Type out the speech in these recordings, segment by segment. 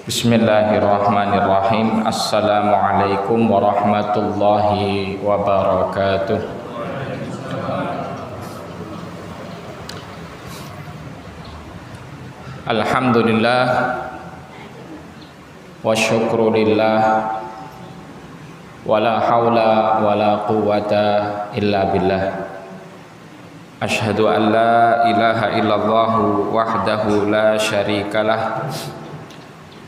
Bismillahirrahmanirrahim. Assalamualaikum warahmatullahi wabarakatuh. Alhamdulillah wa syukrulillah wa la hawla wa la quwwata illa billah. Ashhadu an la ilaha illallah wahdahu la syarikalah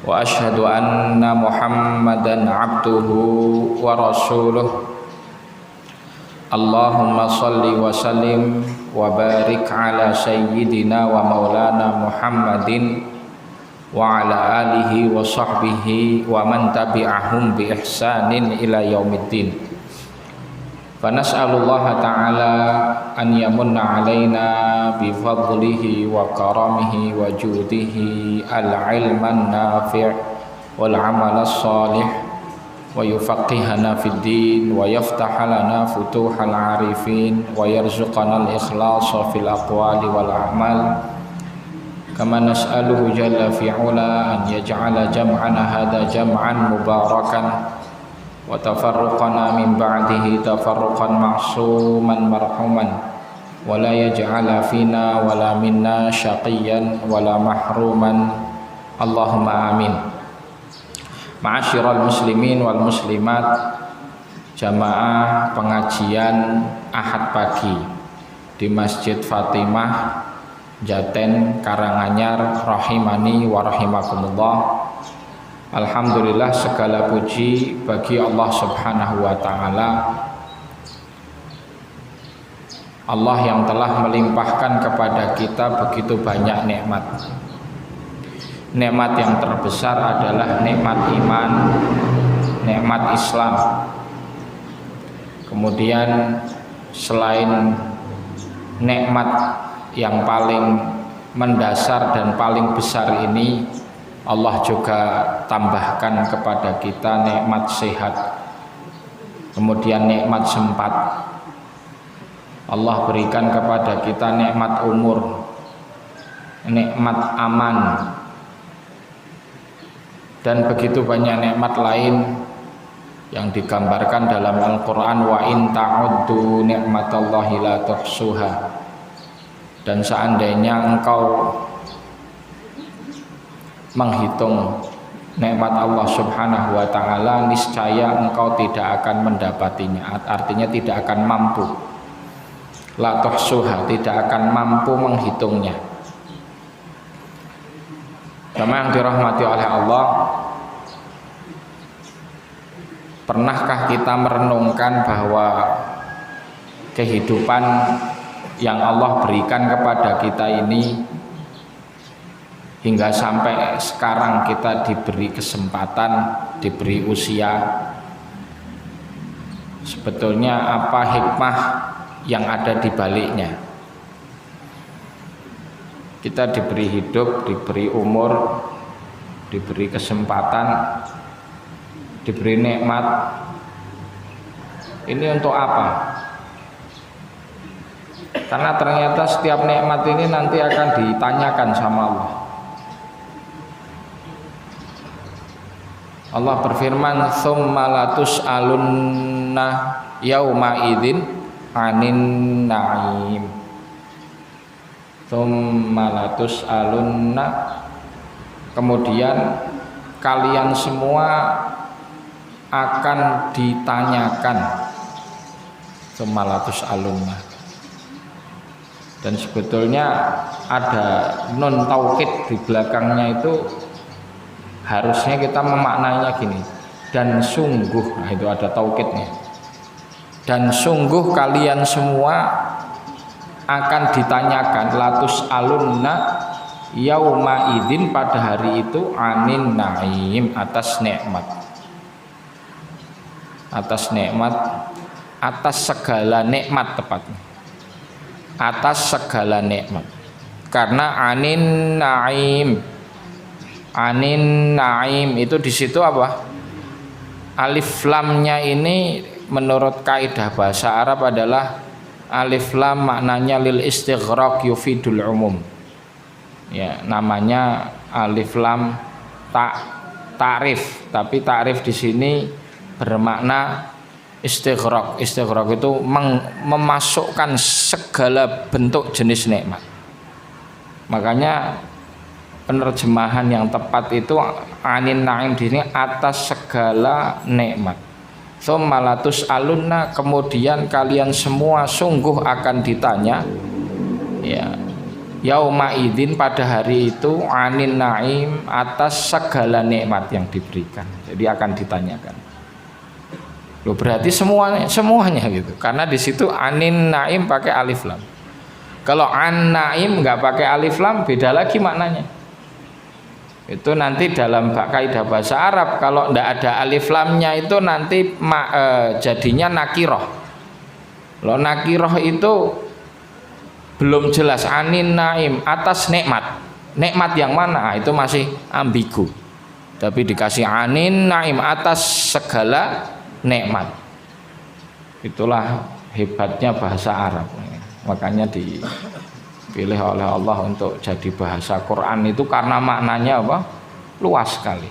wa asyhadu anna Muhammadan abduhu wa rasuluh. Allahumma salli wa sallim wa barik ala sayyidina wa maulana Muhammadin wa ala alihi wa sahbihi wa man tabi'ahum bi ihsanin ila yaumiddin. Fa nas'alullaha ta'ala an yamunna alaina bi fadlihi wa karamihi wa judihi al-ilman nafi' wal amal salih wa yufaqihana fid din wa yaftaha lana futuhal arifin wa yarzuqana al-ikhlasa fil aqwali wal a'mal kama nas'aluhu jalla fi'ula an yaj'ala jam'ana hadha jam'an mubarakan wa tafarruqana min ba'dihi tafarruqan ma'suman marhuman wa la yaj'ala fina wa la minna syaqiyan wa la mahruman. Allahumma amin. Ma'asyiral muslimin wal muslimat, jamaah pengajian Ahad pagi di Masjid Fatimah Jaten Karanganyar rahimani wa rahimakumullah. Alhamdulillah, segala puji bagi Allah Subhanahu wa ta'ala, Allah yang telah melimpahkan kepada kita begitu banyak nikmat. Nikmat yang terbesar adalah nikmat iman, nikmat Islam. Kemudian selain nikmat yang paling mendasar dan paling besar ini, Allah juga tambahkan kepada kita nikmat sehat, kemudian nikmat sempat. Allah berikan kepada kita nikmat umur, nikmat aman, dan begitu banyak nikmat lain yang digambarkan dalam Al-Quran. Wa in ta'uddu ni'matallahi la tuhsuha. Dan seandainya engkau menghitung nikmat Allah Subhanahu wa ta'ala, niscaya engkau tidak akan mendapatinya. Artinya tidak akan mampu. La tuhsuha, tidak akan mampu menghitungnya. Jamaah yang dirahmati oleh Allah, pernahkah kita merenungkan bahwa kehidupan yang Allah berikan kepada kita ini, hingga sampai sekarang kita diberi kesempatan, diberi usia, sebetulnya apa hikmah yang ada di baliknya? Kita diberi hidup, diberi umur, diberi kesempatan, diberi nikmat. Ini untuk apa? Karena ternyata setiap nikmat ini nanti akan ditanyakan sama Allah. Allah berfirman, "Tsumma latus'alunna yauma idzin 'anin na'im." Tsumma latus'alunna, kemudian kalian semua akan ditanyakan. Tsumma latus'alunna. Dan sebetulnya ada nun taukid di belakangnya itu, harusnya kita memaknainya gini, dan sungguh. Nah, itu ada taukidnya. Dan sungguh kalian semua akan ditanyakan, latus alunna yauma idzin, pada hari itu, anin naim, atas nikmat. Atas nikmat, atas segala nikmat tepatnya. Atas segala nikmat. Karena anin naim, anin naim itu di situ apa? Alif lamnya ini menurut kaidah bahasa Arab adalah alif lam maknanya lil istighraq yufidul umum. Ya, namanya alif lam ta'rif, tapi ta'rif di sini bermakna istighraq. Istighraq itu memasukkan segala bentuk jenis nikmat. Makanya penerjemahan yang tepat itu anin na'im di sini atas segala nikmat. Tsumma latus'alunna, kemudian kalian semua sungguh akan ditanya, ya, yauma idzin, pada hari itu, anin na'im, atas segala nikmat yang diberikan. Jadi akan ditanyakan. Loh, berarti semuanya gitu. Karena di situ anin na'im pakai alif lam. Kalau an na'im nggak pakai alif lam, beda lagi maknanya. Itu nanti dalam kaidah bahasa Arab, kalau ndak ada alif lamnya itu nanti jadinya nakiroh. Lo nakiroh itu belum jelas, anin naim, atas nikmat. Nikmat yang mana? Itu masih ambigu. Tapi dikasih anin naim, atas segala nikmat. Itulah hebatnya bahasa Arab. Makanya dipilih oleh Allah untuk jadi bahasa Quran itu karena maknanya apa? Luas sekali.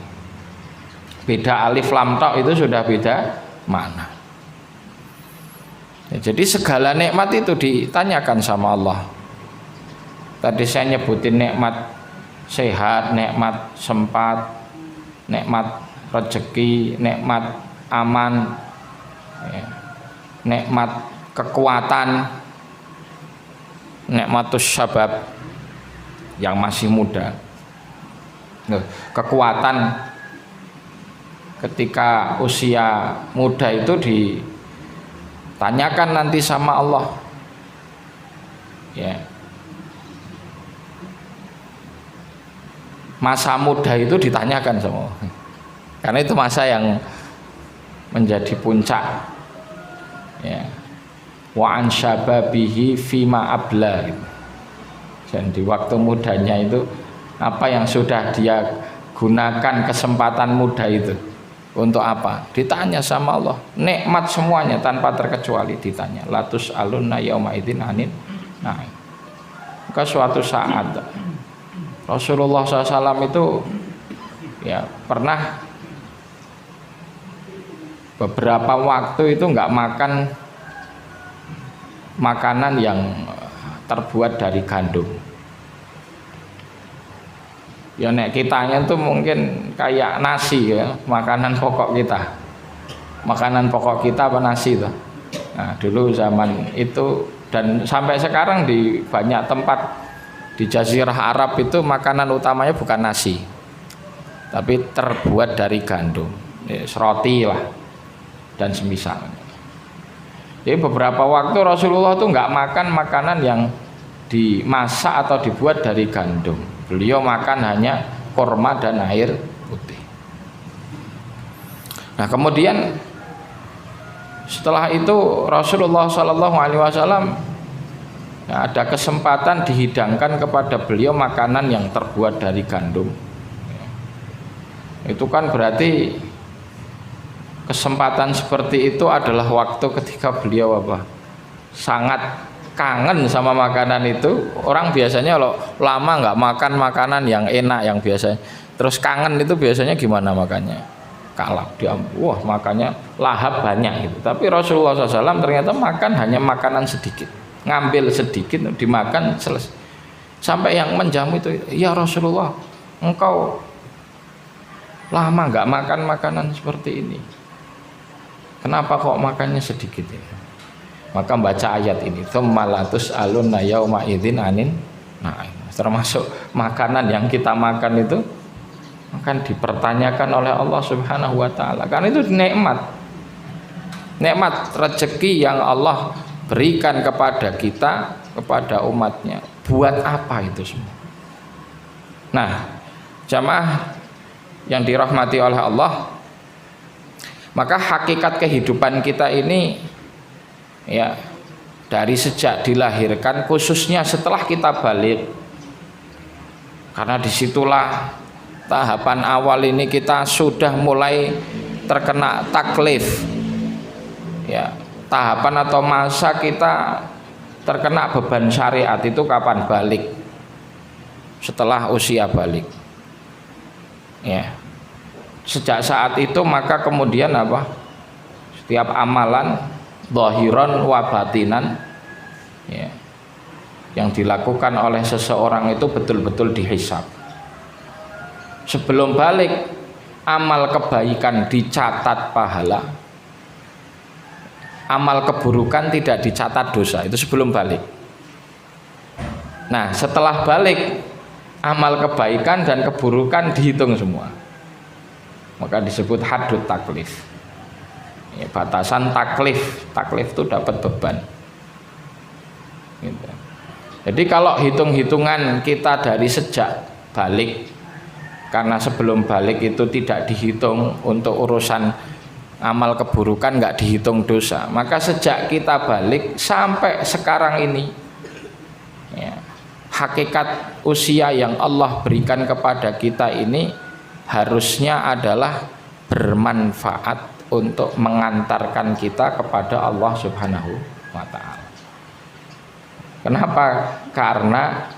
Beda alif lam tok itu sudah beda makna. Ya, jadi segala nikmat itu ditanyakan sama Allah. Tadi saya nyebutin nikmat sehat, nikmat sempat, nikmat rezeki, nikmat aman, ya, nikmat kekuatan, nikmatus syabab yang masih muda. Kekuatan ketika usia muda itu ditanyakan nanti sama Allah, ya. Masa muda itu ditanyakan sama Allah, karena itu masa yang menjadi puncak, ya. Wa an syababihi fima abla. Dan di waktu mudanya itu apa yang sudah dia gunakan kesempatan muda itu untuk apa? Ditanya sama Allah. Nikmat semuanya tanpa terkecuali ditanya. Latus alunna yauma idzin anin. Nah, maka suatu saat Rasulullah SAW itu ya pernah beberapa waktu itu nggak makan makanan yang terbuat dari gandum. Ya nek kitanya itu mungkin kayak nasi, ya, makanan pokok kita. Makanan pokok kita apa nasi tuh. Nah, dulu zaman itu dan sampai sekarang di banyak tempat di Jazirah Arab itu makanan utamanya bukan nasi, tapi terbuat dari gandum, ya, roti lah dan semisal. Jadi beberapa waktu Rasulullah tuh nggak makan makanan yang dimasak atau dibuat dari gandum. Beliau makan hanya kurma dan air putih. Nah, kemudian setelah itu Rasulullah SAW ya, ada kesempatan dihidangkan kepada beliau makanan yang terbuat dari gandum. Itu kan berarti kesempatan seperti itu adalah waktu ketika beliau apa? Sangat kangen sama makanan itu. Orang biasanya kalau lama nggak makan makanan yang enak yang biasa, terus kangen itu biasanya gimana makannya? Kalap, wah makannya lahap banyak gitu. Tapi Rasulullah SAW ternyata makan hanya makanan sedikit, ngambil sedikit dimakan selesai. Sampai yang menjamu itu, ya Rasulullah, engkau lama nggak makan makanan seperti ini. Kenapa kok makannya sedikit ini? Maka baca ayat ini, tsumma latus'alunna yauma idzin anin. Nah, termasuk makanan yang kita makan itu akan dipertanyakan oleh Allah Subhanahu wa taala. Karena itu nikmat. Nikmat rezeki yang Allah berikan kepada kita, kepada umatnya. Buat apa itu semua? Nah, jamaah yang dirahmati oleh Allah, maka hakikat kehidupan kita ini ya dari sejak dilahirkan, khususnya setelah kita balik, karena disitulah tahapan awal ini kita sudah mulai terkena taklif, ya, tahapan atau masa kita terkena beban syariat itu kapan? Balik, setelah usia balik, Ya. Sejak saat itu maka kemudian apa? Setiap amalan zahiran wa batinan ya, yang dilakukan oleh seseorang itu betul-betul dihisab. Sebelum balik, amal kebaikan dicatat pahala, amal keburukan tidak dicatat dosa. Itu sebelum balik. Nah, setelah balik, amal kebaikan dan keburukan dihitung semua. Maka disebut haddut taklif. Ya, batasan taklif. Taklif itu dapat beban. Gitu. Jadi kalau hitung-hitungan kita dari sejak balik, karena sebelum balik itu tidak dihitung untuk urusan amal keburukan, nggak dihitung dosa, maka sejak kita balik sampai sekarang ini ya, hakikat usia yang Allah berikan kepada kita ini harusnya adalah bermanfaat untuk mengantarkan kita kepada Allah Subhanahu wa Ta'ala. Kenapa? Karena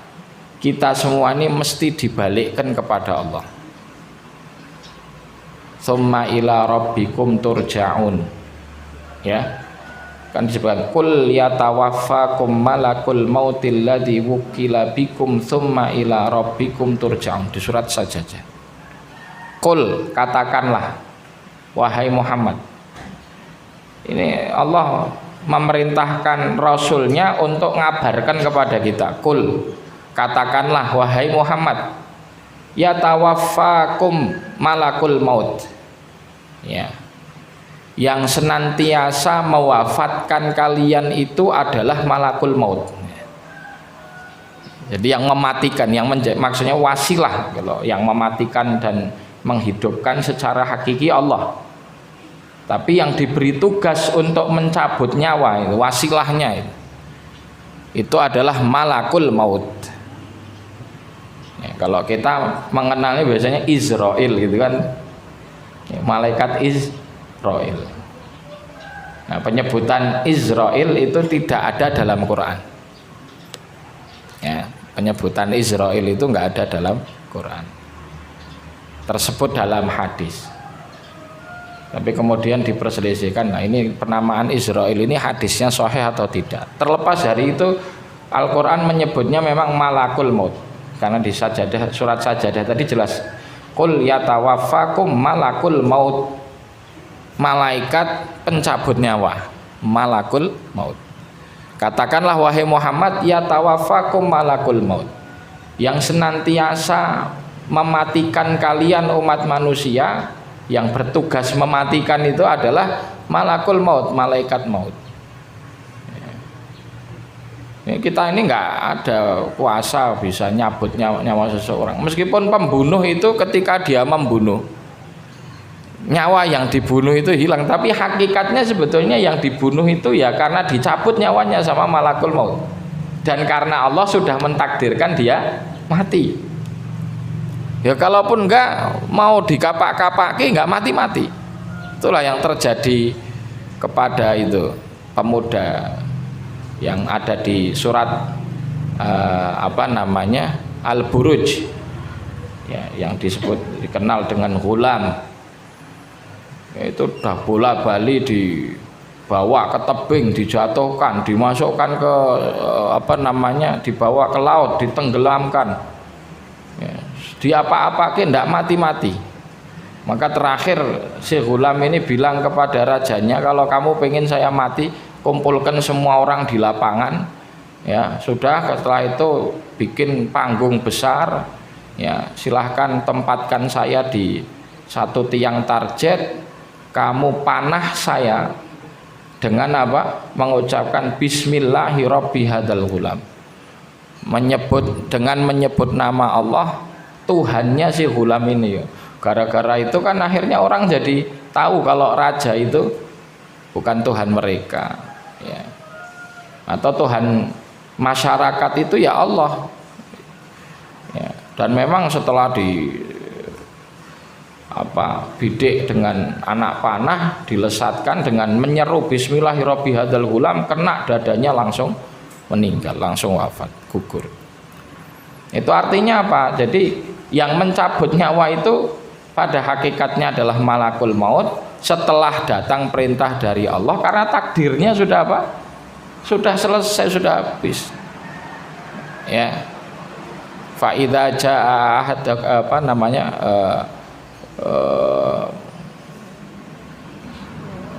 kita semua ini mesti dibalikkan kepada Allah. Tsumma ila rabbikum turja'un. Ya. Kan disebutkan qul yatawaffakum malakul mautil ladzi wukila bikum tsumma ila rabbikum turja'un di surat Sajdah. Qul, katakanlah wahai Muhammad. Ini Allah memerintahkan Rasulnya untuk ngabarkan kepada kita. Qul, katakanlah wahai Muhammad, yatawaffakum malakul maut. Ya. Yang senantiasa mewafatkan kalian itu adalah malakul maut. Jadi yang mematikan, yang maksudnya wasilah, kalau yang mematikan dan menghidupkan secara hakiki Allah. Tapi yang diberi tugas untuk mencabut nyawa itu, wasilahnya itu adalah malakul maut. Ya, kalau kita mengenalnya biasanya Israel gitu kan, ya, malaikat Israel. Nah, penyebutan Israel itu tidak ada dalam Quran. Ya, penyebutan Israel itu nggak ada dalam Quran. Tersebut dalam hadis. Tapi kemudian diperselisihkan. Nah, ini penamaan Israel ini hadisnya sahih atau tidak. Terlepas dari itu, Al-Quran menyebutnya memang malakul maut. Karena di Sajadah, surat Sajadah tadi jelas, qul yatawaffakum malakul maut, malaikat pencabut nyawa, malakul maut. Katakanlah wahai Muhammad, yatawaffakum malakul maut, yang senantiasa mematikan kalian umat manusia, yang bertugas mematikan itu adalah malakul maut, malaikat maut. Kita ini nggak ada kuasa bisa nyabut nyawa seseorang. Meskipun pembunuh itu ketika dia membunuh, nyawa yang dibunuh itu hilang, tapi hakikatnya sebetulnya yang dibunuh itu ya karena dicabut nyawanya sama malakul maut, dan karena Allah sudah mentakdirkan dia mati. Ya kalaupun enggak mau dikapak-kapaki nggak mati-mati. Itulah yang terjadi kepada itu pemuda yang ada di surat Al-Buruj ya, yang disebut dikenal dengan Ghulam. Itu udah bola-bali dibawa ke tebing, dijatuhkan, dimasukkan ke dibawa ke laut, ditenggelamkan. Ya, diapa-apakin ndak mati-mati. Maka terakhir si Ghulam ini bilang kepada rajanya, kalau kamu pengen saya mati, kumpulkan semua orang di lapangan, ya sudah. Setelah itu bikin panggung besar, ya silahkan tempatkan saya di satu tiang target, kamu panah saya dengan apa? Mengucapkan Bismillahirrahmanirrahim, Ghulam, dengan menyebut nama Allah, Tuhannya si Ghulam ini. Gara-gara itu kan akhirnya orang jadi tahu kalau raja itu bukan Tuhan mereka, ya. Atau Tuhan masyarakat itu ya Allah, ya. Dan memang setelah bidik dengan anak panah, dilesatkan dengan menyeru Bismillahirrahmanirrahim, Ghulam, kena dadanya langsung meninggal, langsung wafat, gugur. Itu artinya apa? Jadi yang mencabut nyawa itu pada hakikatnya adalah malakul maut setelah datang perintah dari Allah, karena takdirnya sudah apa? Sudah selesai, sudah habis. Ya. Fa idza jaa apa namanya?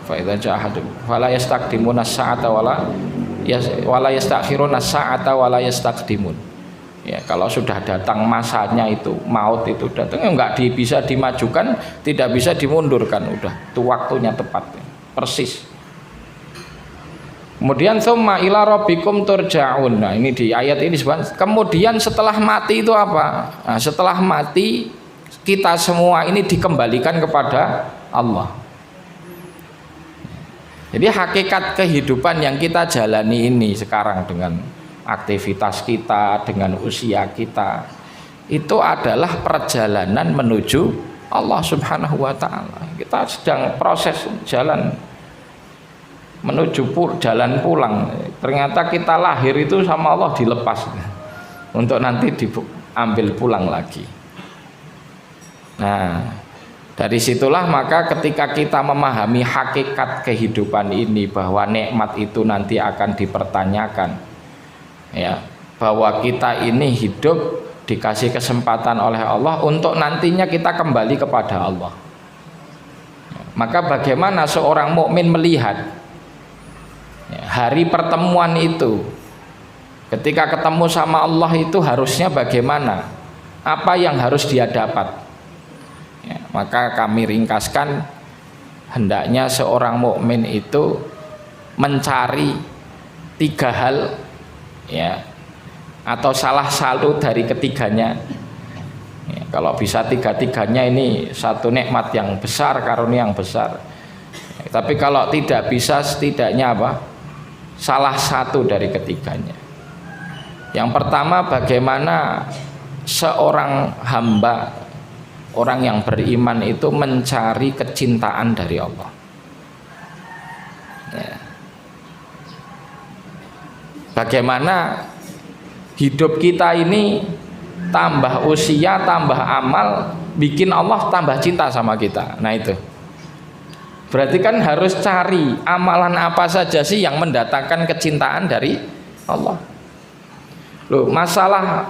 Fa idza jaa fala yastaqdimuna as-sa'ata wala yastakhiruna as-sa'ata wala yastaqdimun. Ya, kalau sudah datang masanya itu, maut itu datang, enggak bisa dimajukan, tidak bisa dimundurkan, udah itu waktunya tepat, persis. Kemudian summa ila rabbikum turja'un. Nah, ini di ayat ini sebenarnya. Kemudian setelah mati itu apa? Nah, setelah mati kita semua ini dikembalikan kepada Allah. Jadi hakikat kehidupan yang kita jalani ini sekarang dengan aktivitas kita, dengan usia kita, itu adalah perjalanan menuju Allah Subhanahu wa ta'ala. Kita sedang proses jalan menuju jalan pulang. Ternyata kita lahir itu sama Allah dilepas untuk nanti diambil pulang lagi. Nah, dari situlah maka ketika kita memahami hakikat kehidupan ini, bahwa nikmat itu nanti akan dipertanyakan, ya, bahwa kita ini hidup dikasih kesempatan oleh Allah untuk nantinya kita kembali kepada Allah. Maka bagaimana seorang mukmin melihat hari pertemuan itu, ketika ketemu sama Allah itu harusnya bagaimana, apa yang harus dia dapat? Ya, maka kami ringkaskan, hendaknya seorang mukmin itu mencari 3 hal, ya, atau salah satu dari ketiganya. Ya, kalau bisa 3-tiganya ini satu nikmat yang besar, karunia yang besar. Ya, tapi kalau tidak bisa, setidaknya apa? Salah satu dari ketiganya. Yang pertama, bagaimana seorang hamba, orang yang beriman itu mencari kecintaan dari Allah. Ya. Bagaimana hidup kita ini tambah usia, tambah amal, bikin Allah tambah cinta sama kita. Nah itu berarti kan harus cari amalan apa saja sih yang mendatangkan kecintaan dari Allah. Loh, masalah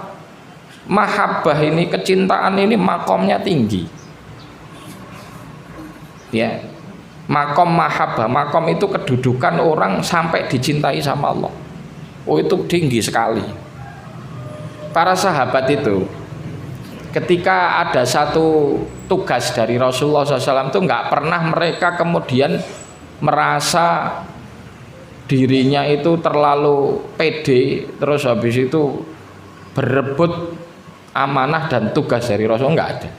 mahabbah ini, kecintaan ini makomnya tinggi. Ya, makom mahabbah, makom itu kedudukan orang sampai dicintai sama Allah. Oh, itu tinggi sekali. Para sahabat itu ketika ada satu tugas dari Rasulullah SAW itu nggak pernah mereka kemudian merasa dirinya itu terlalu pede, terus habis itu berebut amanah dan tugas dari Rasul, nggak ada.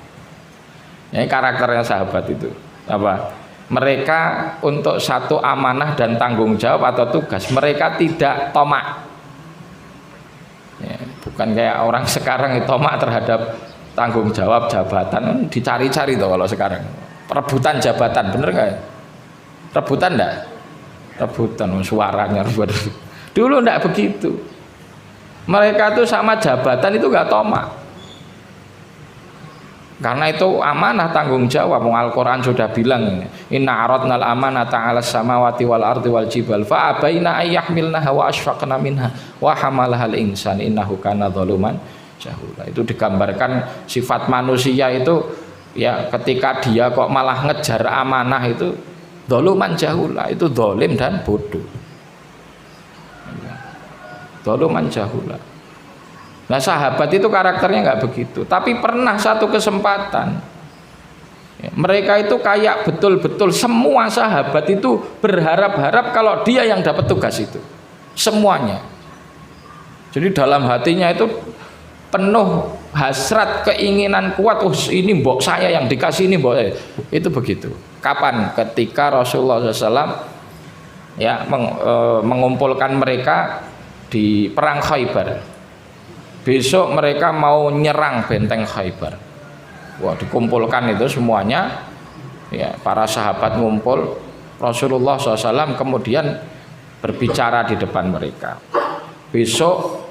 Ini karakternya sahabat itu apa? Mereka untuk satu amanah dan tanggung jawab atau tugas, mereka tidak tomak. Ya, bukan kayak orang sekarang itu tomak terhadap tanggung jawab jabatan, dicari-cari tuh kalau sekarang. Rebutan jabatan, bener nggak? Rebutan enggak? Rebutan, suaranya rebutan. Dulu enggak begitu. Mereka tuh sama jabatan itu nggak tomak. Karena itu amanah, tanggung jawab. Al-Quran sudah bilang, inna aradnal amanata 'alas samawati wal ardi wal jibal fa abaina ayyahmilnaha wa asfaqna minha wa hamalahal insan innahu kana zaluman jahula. Itu digambarkan sifat manusia itu, ya, ketika dia kok malah ngejar amanah itu zaluman jahula, itu zalim dan bodoh. Zaluman jahula. Nah, sahabat itu karakternya nggak begitu, tapi pernah satu kesempatan, ya, mereka itu kayak betul-betul semua sahabat itu berharap-harap kalau dia yang dapat tugas itu, semuanya. Jadi dalam hatinya itu penuh hasrat, keinginan kuat, ini mbok saya yang dikasih, ini mbok saya. Itu begitu. Kapan? Ketika Rasulullah SAW ya mengumpulkan mereka di perang Khaybar. Besok mereka mau nyerang benteng Khaybar. Wah, dikumpulkan itu semuanya, ya, para sahabat ngumpul. Rasulullah SAW kemudian berbicara di depan mereka. Besok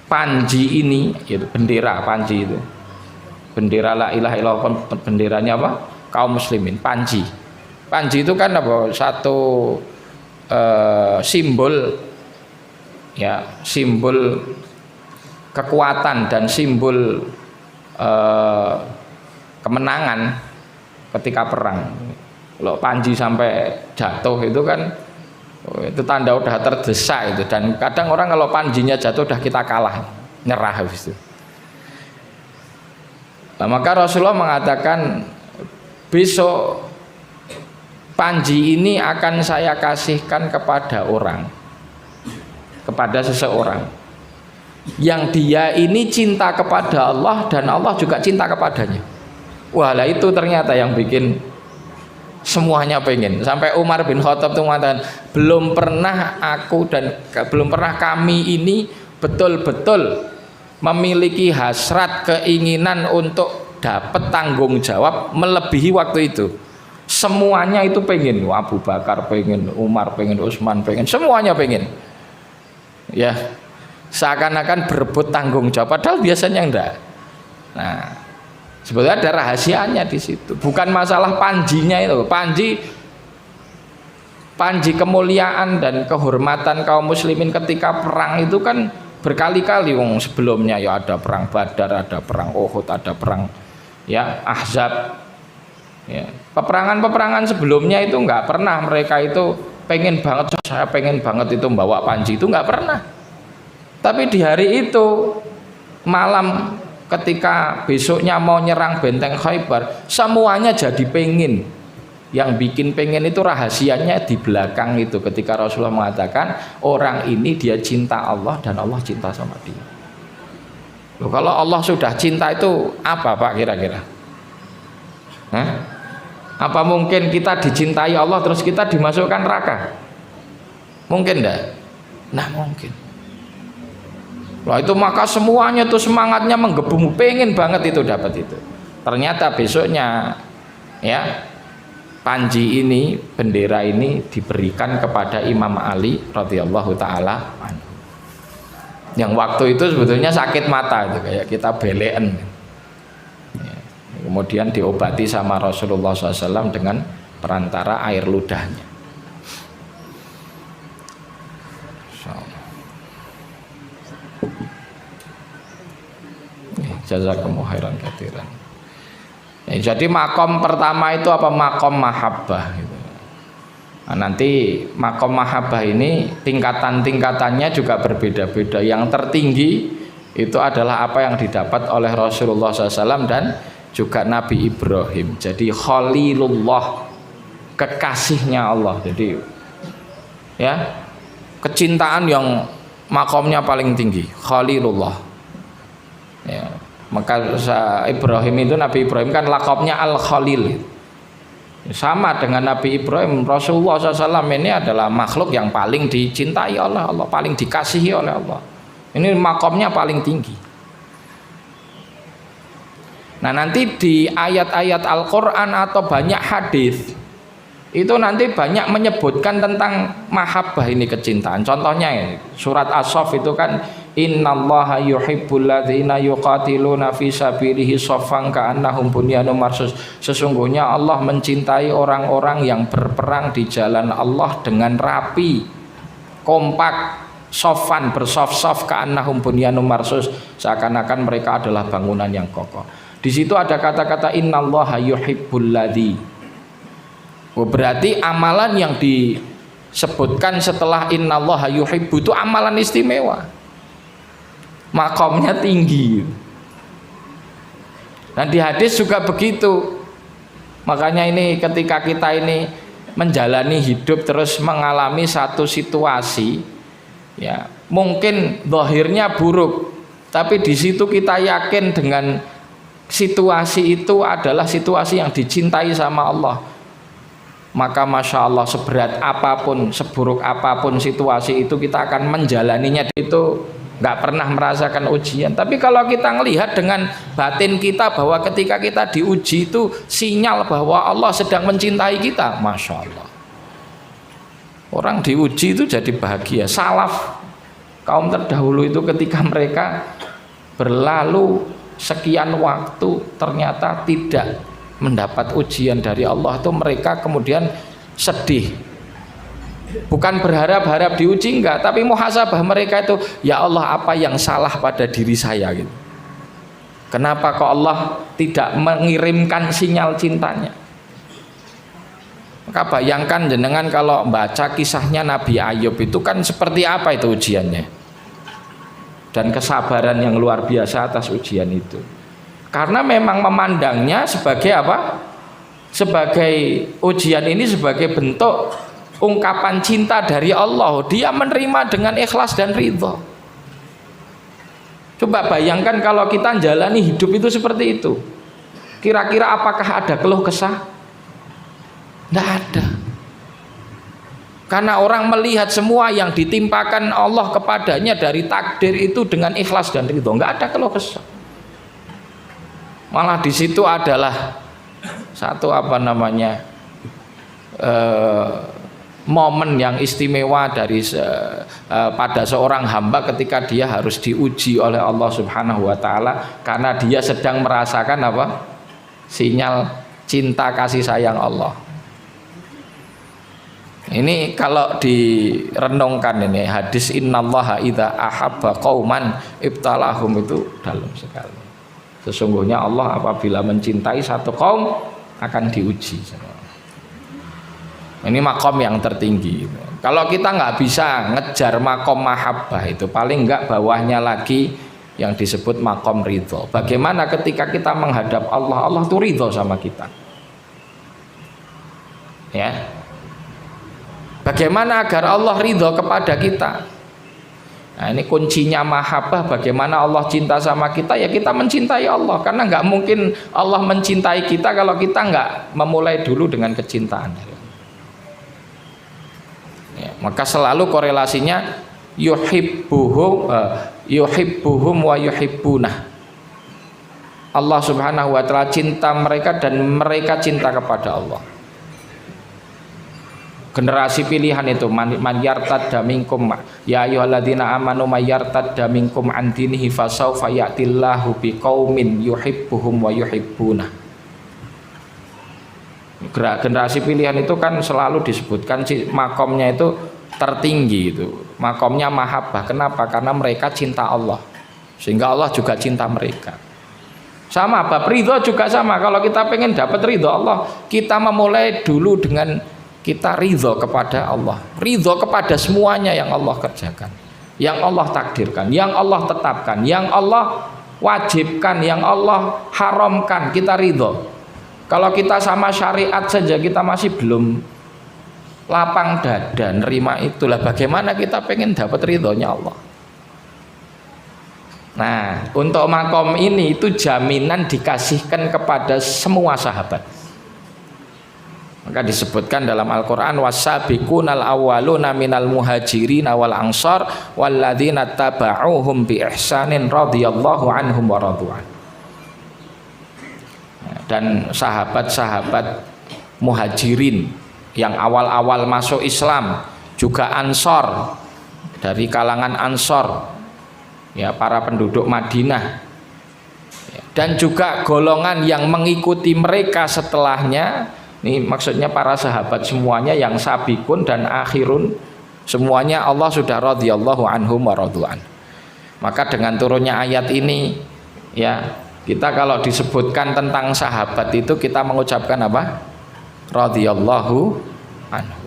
panji ini, yaitu bendera panji bendera la ilaha illallah, benderanya apa? Kaum muslimin, panji. Panji itu kan apa? Satu simbol, ya, simbol kekuatan dan simbol kemenangan ketika perang. Kalau panji sampai jatuh itu kan itu tanda udah terdesak itu, dan kadang orang kalau panjinya jatuh udah kita kalah, nyerah habis itu. Nah, maka Rasulullah mengatakan besok panji ini akan saya kasihkan kepada orang, kepada seseorang yang dia ini cinta kepada Allah dan Allah juga cinta kepadanya. Wah, lah itu ternyata yang bikin semuanya pengen. Sampai Umar bin Khattab itu mengatakan, belum pernah aku dan belum pernah kami ini betul-betul memiliki hasrat keinginan untuk dapat tanggung jawab melebihi waktu itu. Semuanya itu pengen. Abu Bakar pengen, Umar pengen, Utsman pengen, semuanya pengen. Ya, seakan-akan berebut tanggung jawab, padahal biasanya enggak. Nah, sebetulnya ada rahasianya di situ. Bukan masalah panjinya itu. Panji kemuliaan dan kehormatan kaum muslimin ketika perang itu kan berkali-kali. Wong sebelumnya ya ada perang Badar, ada perang Uhud, ada perang ya Ahzab. Ya, peperangan sebelumnya itu nggak pernah mereka itu pengen banget, saya pengen banget itu membawa panji, itu nggak pernah. Tapi di hari itu malam ketika besoknya mau nyerang benteng Khaybar, semuanya jadi pengen. Yang bikin pengen itu rahasianya di belakang itu, ketika Rasulullah mengatakan orang ini dia cinta Allah dan Allah cinta sama dia. Loh, kalau Allah sudah cinta itu apa Pak kira-kira? Apa mungkin kita dicintai Allah terus kita dimasukkan neraka? Mungkin enggak? Nah, mungkin. Lah itu maka semuanya tuh semangatnya menggebu, pengen banget itu dapat itu. Ternyata besoknya ya panji ini, bendera ini diberikan kepada Imam Ali radhiyallahu taala anhu. Yang waktu itu sebetulnya sakit mata itu, kayak kita belen. Ya, kemudian diobati sama Rasulullah SAW dengan perantara air ludahnya. Jazakumullahu khairan katsiran. Ya, jadi makom pertama itu apa? Makom mahabbah gitu. Nah, nanti makom mahabbah ini tingkatan-tingkatannya juga berbeda-beda. Yang tertinggi itu adalah apa yang didapat oleh Rasulullah SAW dan juga Nabi Ibrahim. Jadi Khalilullah, kekasihnya Allah. Jadi ya kecintaan yang makomnya paling tinggi, Khalilullah. Ya. Maka Ibrahim itu, Nabi Ibrahim kan lakopnya Al-Khalil. Sama dengan Nabi Ibrahim, Rasulullah SAW ini adalah makhluk yang paling dicintai oleh Allah, paling dikasihi oleh Allah. Ini makomnya paling tinggi. Nah, nanti di ayat-ayat Al-Quran atau banyak hadis itu nanti banyak menyebutkan tentang mahabbah ini, kecintaan. Contohnya ini, surat As-Saff itu kan innallaha yuhibbul ladzina yuqatiluna fi sabilihi shaffan ka'annahum bunyanun marsus. Sesungguhnya Allah mencintai orang-orang yang berperang di jalan Allah dengan rapi, kompak, shaffan, bersaf-saf, ka'annahum bunyanun marsus, seakan-akan mereka adalah bangunan yang kokoh. Di situ ada kata-kata innallaha yuhibbul ladzi. Berarti amalan yang disebutkan setelah innallaha yuhibbu itu amalan istimewa, makomnya tinggi. Dan di hadis juga begitu. Makanya ini ketika kita ini menjalani hidup terus mengalami satu situasi, ya mungkin zahirnya buruk, tapi di situ kita yakin dengan situasi itu adalah situasi yang dicintai sama Allah. Maka Masya Allah, seberat apapun, seburuk apapun situasi itu, kita akan menjalaninya itu nggak pernah merasakan ujian. Tapi kalau kita melihat dengan batin kita bahwa ketika kita diuji itu sinyal bahwa Allah sedang mencintai kita, Masya Allah, orang diuji itu jadi bahagia. Salaf, kaum terdahulu itu ketika mereka berlalu sekian waktu ternyata tidak mendapat ujian dari Allah, itu mereka kemudian sedih. Bukan berharap-harap diuji, enggak, tapi muhasabah mereka itu, ya Allah, apa yang salah pada diri saya gitu. Kenapa kok Allah tidak mengirimkan sinyal cintanya? Maka bayangkan jenengan kalau baca kisahnya Nabi Ayub, itu kan seperti apa itu ujiannya, dan kesabaran yang luar biasa atas ujian itu. Karena memang memandangnya sebagai apa? Sebagai ujian ini sebagai bentuk ungkapan cinta dari Allah. Dia menerima dengan ikhlas dan ridho. Coba bayangkan kalau kita jalani hidup itu seperti itu, kira-kira apakah ada keluh kesah? Tidak ada. Karena orang melihat semua yang ditimpakan Allah kepadanya dari takdir itu dengan ikhlas dan ridho, nggak ada keluh kesah. Malah di situ adalah satu momen yang istimewa dari pada seorang hamba ketika dia harus diuji oleh Allah Subhanahu wa taala, karena dia sedang merasakan apa? Sinyal cinta kasih sayang Allah. Ini kalau direnungkan ini hadis innallaha idza ahabba qauman ibtalahum, itu dalam sekali. Sesungguhnya Allah apabila mencintai satu kaum akan diuji. Ini makom yang tertinggi. Kalau kita nggak bisa ngejar makom mahabbah, itu paling nggak bawahnya lagi yang disebut makom ridho. Bagaimana ketika kita menghadap Allah, Allah tuh ridho sama kita. Ya. Bagaimana agar Allah ridho kepada kita? Nah, ini kuncinya mahabbah. Bagaimana Allah cinta sama kita? Ya kita mencintai Allah. Karena nggak mungkin Allah mencintai kita kalau kita nggak memulai dulu dengan kecintaan. Ya, maka selalu korelasinya yuhibbuhum wa yuhibbunah. Allah Subhanahu wa taala cinta mereka dan mereka cinta kepada Allah. Generasi pilihan itu man yartadda minkum ya ayyuhalladzina amanu may yartadda minkum an dinihi fasawfa ya'tillahu biqaumin yuhibbuhum wa yuhibbunah. Generasi pilihan itu kan selalu disebutkan makomnya itu tertinggi, itu makomnya mahabbah. Kenapa? Karena mereka cinta Allah, sehingga Allah juga cinta mereka. Sama bab ridho juga sama. Kalau kita pengen dapat ridho Allah, kita memulai dulu dengan kita ridho kepada Allah, ridho kepada semuanya yang Allah kerjakan, yang Allah takdirkan, yang Allah tetapkan, yang Allah wajibkan, yang Allah haramkan, kita ridho. Kalau kita sama syariat saja kita masih belum lapang dada nerima itulah, bagaimana kita pengen dapat ridhonya Allah. Nah, untuk makom ini itu jaminan dikasihkan kepada semua sahabat. Maka disebutkan dalam Al-Quran wasabiqunal awwaluna minal muhajirin wal ansar walladzina taba'uhum bi ihsanin radhiyallahu anhum wa radu'an. Dan sahabat-sahabat muhajirin yang awal-awal masuk Islam, juga ansor dari kalangan ansor, ya para penduduk Madinah, dan juga golongan yang mengikuti mereka setelahnya. Ini maksudnya para sahabat semuanya yang sabikun dan akhirun, semuanya Allah sudah radhiyallahu anhum wa radu'an. Maka dengan turunnya ayat ini, ya kita kalau disebutkan tentang sahabat itu kita mengucapkan apa? Radhiyallahu anhu.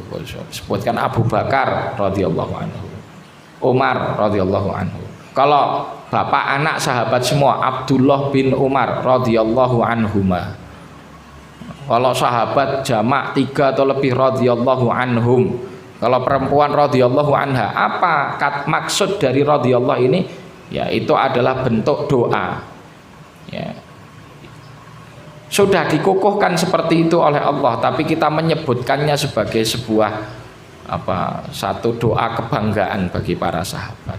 Sebutkan Abu Bakar radhiyallahu anhu, Umar radhiyallahu anhu. Kalau bapak anak sahabat semua, Abdullah bin Umar radhiyallahu anhuma. Kalau sahabat jamak 3 atau lebih radhiyallahu anhum. Kalau perempuan radhiyallahu anha. Apa maksud dari radhiyallahu ini? Ya itu adalah bentuk doa. Ya. Sudah dikukuhkan seperti itu oleh Allah, tapi kita menyebutkannya sebagai sebuah satu doa kebanggaan bagi para sahabat.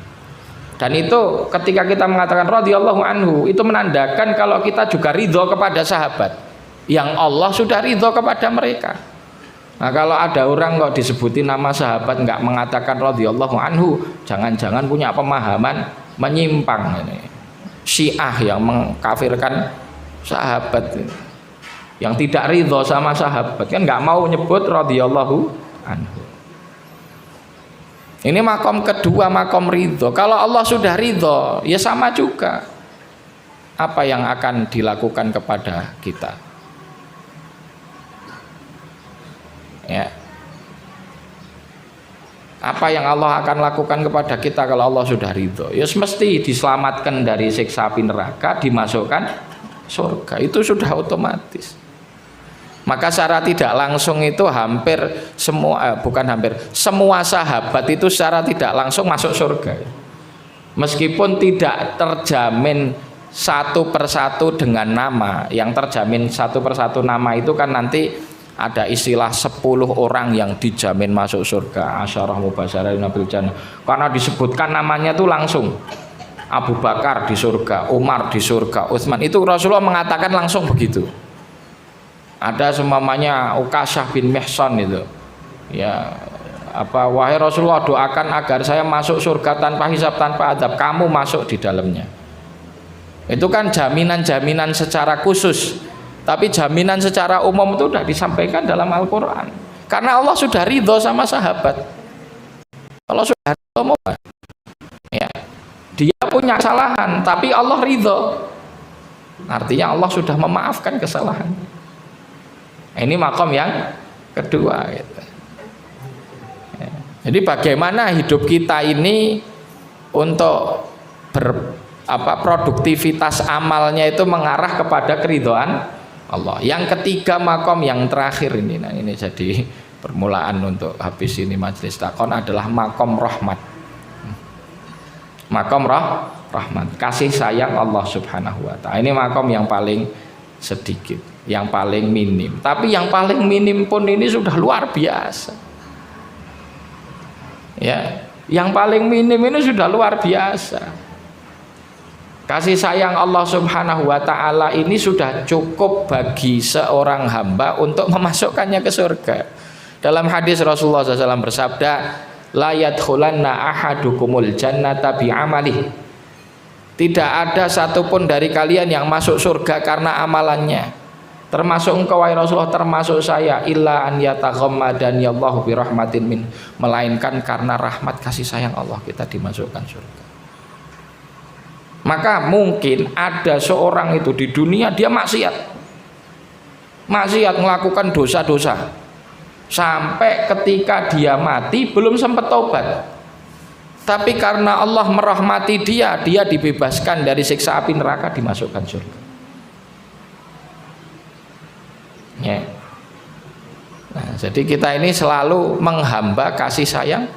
Dan itu ketika kita mengatakan radhiyallahu anhu, itu menandakan kalau kita juga ridho kepada sahabat yang Allah sudah ridho kepada mereka. Nah kalau ada orang kok disebutin nama sahabat nggak mengatakan radhiyallahu anhu, jangan-jangan punya pemahaman menyimpang ini. Syiah yang mengkafirkan sahabat, yang tidak ridho sama sahabat, kan nggak mau nyebut radhiyallahu anhu. Ini makom kedua, makom ridho. Kalau Allah sudah ridho, ya sama juga. Apa yang akan dilakukan kepada kita? Ya. Apa yang Allah akan lakukan kepada kita kalau Allah sudah ridho? Ya mesti diselamatkan dari siksa api neraka, dimasukkan surga. Itu sudah otomatis. Maka secara tidak langsung itu hampir semua, bukan hampir, semua sahabat itu secara tidak langsung masuk surga. Meskipun tidak terjamin satu persatu dengan nama. Yang terjamin satu persatu nama itu kan nanti ada istilah 10 orang yang dijamin masuk surga, asyarah mubasyarah bil jannah. Karena disebutkan namanya itu langsung. Abu Bakar di surga, Umar di surga, Utsman, itu Rasulullah mengatakan langsung begitu. Ada semamanya Ukasyah bin Mihsan itu, ya apa, wahai Rasulullah, doakan agar saya masuk surga tanpa hisab, tanpa adab. Kamu masuk di dalamnya. Itu kan jaminan-jaminan secara khusus. Tapi jaminan secara umum itu sudah disampaikan dalam Al-Quran. Karena Allah sudah ridho sama sahabat. Allah sudah ridho, ya, dia punya kesalahan, tapi Allah ridho. Artinya Allah sudah memaafkan kesalahan. Ini makom yang kedua gitu. Ya. Jadi bagaimana hidup kita ini untuk produktivitas amalnya itu mengarah kepada keridhaan Allah. Yang ketiga makom yang terakhir ini, nah ini jadi permulaan untuk habis ini majelis takon adalah makom rahmat. Makom rahmat, kasih sayang Allah Subhanahu wa ta'ala. Ini makom yang paling sedikit, yang paling minim. Tapi yang paling minim pun ini sudah luar biasa. Ya, yang paling minim ini sudah luar biasa. Kasih sayang Allah Subhanahu wa ta'ala ini sudah cukup bagi seorang hamba untuk memasukkannya ke surga. Dalam hadis Rasulullah SAW bersabda, la yadkhulanna ahadukumul jannata bi'amalih. Tidak ada satupun dari kalian yang masuk surga karena amalannya. Termasuk engkau wahai Rasulullah, termasuk saya, illa an yataghammadani Allahu bi rahmatin min, melainkan karena rahmat kasih sayang Allah kita dimasukkan surga. Maka mungkin ada seorang itu di dunia dia maksiat melakukan dosa-dosa sampai ketika dia mati belum sempat taubat. Tapi karena Allah merahmati dia dibebaskan dari siksa api neraka, dimasukkan surga. Ya. Nah, jadi kita ini selalu menghamba kasih sayang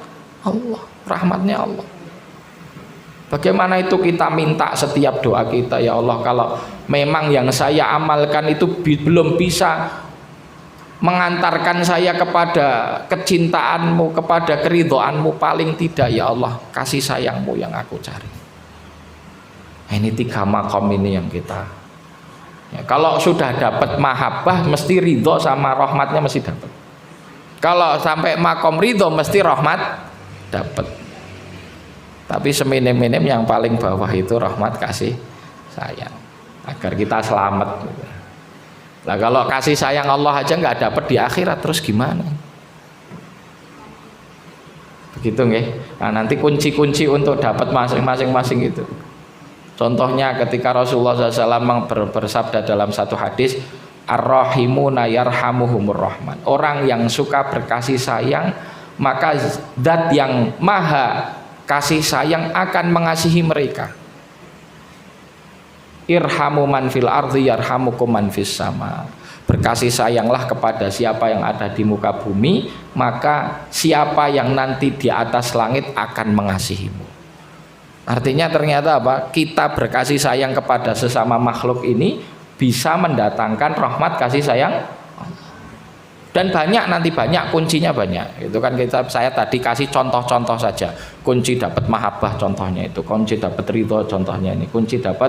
Allah, rahmatnya Allah. Bagaimana itu kita minta setiap doa kita, ya Allah, kalau memang yang saya amalkan itu belum bisa mengantarkan saya kepada kecintaanmu, kepada keridhoanmu, paling tidak ya Allah kasih sayangmu yang aku cari. Nah, ini 3 makom ini yang kita ya, kalau sudah dapat mahabbah mesti ridho sama rahmatnya mesti dapat. Kalau sampai makom ridho mesti rahmat dapat. Tapi seminim-minim yang paling bawah itu rahmat kasih sayang agar kita selamat. Nah kalau kasih sayang Allah aja nggak dapat di akhirat, terus gimana? Begitu nggih. Nah nanti kunci-kunci untuk dapat masing-masing itu. Contohnya ketika Rasulullah SAW bersabda dalam satu hadis, ar-rahimuna yarhamuhumur rahman. Orang yang suka berkasih sayang, maka zat yang maha kasih sayang akan mengasihi mereka. Irhamu man fil ardi yarhamukum man fis sama. Berkasih sayanglah kepada siapa yang ada di muka bumi, maka siapa yang nanti di atas langit akan mengasihimu. Artinya ternyata apa? Kita berkasih sayang kepada sesama makhluk ini bisa mendatangkan rahmat kasih sayang. Dan banyak kuncinya banyak. Itu kan saya tadi kasih contoh-contoh saja. Kunci dapat mahabbah contohnya itu, kunci dapat ridho contohnya ini, kunci dapat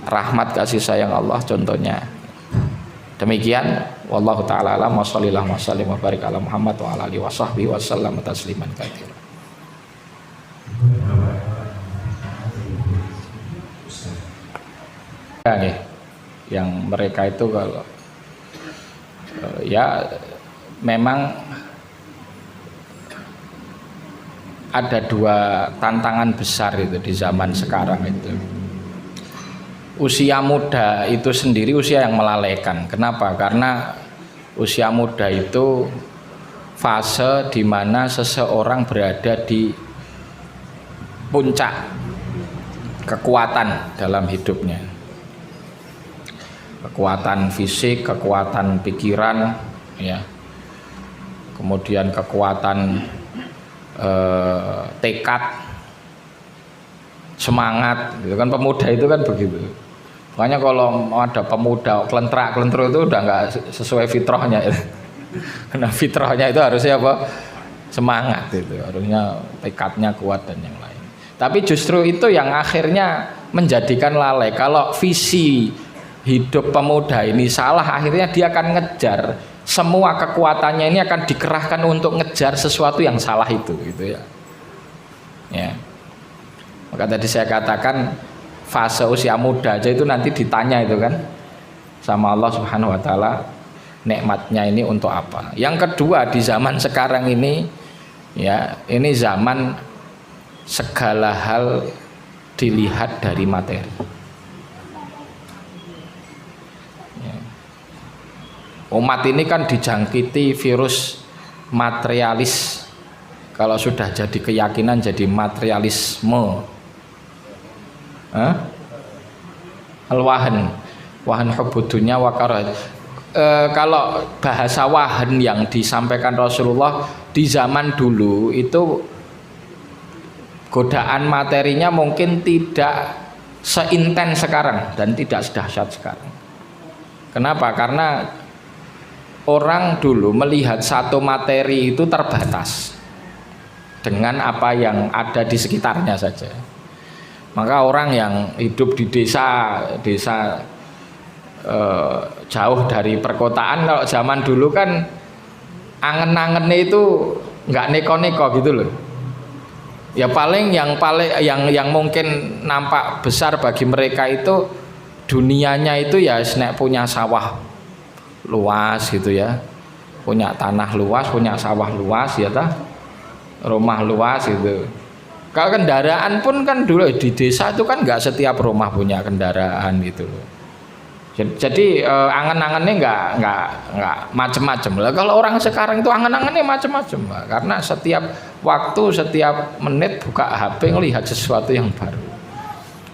rahmat kasih sayang Allah contohnya. Demikian wallahu taala alam wa sallallahu wasallim wa barik ala Muhammad wa ala alihi washabbihi wasallam tasliman katsiran. muda nih, yang mereka itu kalau ya memang ada dua tantangan besar itu di zaman sekarang itu. Usia muda itu sendiri usia yang melalaikan. Kenapa? Karena usia muda itu fase di mana seseorang berada di puncak kekuatan dalam hidupnya. Kekuatan fisik, kekuatan pikiran, ya. Kemudian kekuatan tekad, semangat, gitu kan. Pemuda itu kan begitu. Makanya kalau ada pemuda kelentrak-kelentru itu udah nggak sesuai fitrahnya. Karena fitrahnya itu harusnya apa? Semangat itu, harusnya tekadnya kuat dan yang lain. Tapi justru itu yang akhirnya menjadikan lalai. Kalau visi hidup pemuda ini salah, akhirnya dia akan ngejar, semua kekuatannya ini akan dikerahkan untuk ngejar sesuatu yang salah itu, gitu ya. Ya. Maka tadi saya katakan fase usia muda aja itu nanti ditanya itu kan sama Allah Subhanahu wa taala, nikmatnya ini untuk apa. Yang kedua, di zaman sekarang ini ya, ini zaman segala hal dilihat dari materi. Ya. Umat ini kan dijangkiti virus materialis. Kalau sudah jadi keyakinan jadi materialisme. Al-wahan, wahan hubbudunya wa karahat. Kalau bahasa wahan yang disampaikan Rasulullah di zaman dulu itu godaan materinya mungkin tidak seintens sekarang dan tidak sedahsyat sekarang. Kenapa? Karena orang dulu melihat satu materi itu terbatas dengan apa yang ada di sekitarnya saja. Maka orang yang hidup di desa jauh dari perkotaan, kalau zaman dulu kan angen-angennya itu nggak neko-neko gitu loh. Ya paling yang mungkin nampak besar bagi mereka itu dunianya itu ya nek punya sawah luas gitu ya, punya tanah luas, punya sawah luas ya tah, rumah luas gitu. Kalau kendaraan pun kan dulu di desa itu kan nggak setiap rumah punya kendaraan gitu. Jadi angen-angennya nggak macem-macem lah. Kalau orang sekarang itu angen-angennya macem-macem lah, karena setiap waktu, setiap menit buka HP ngelihat sesuatu yang baru,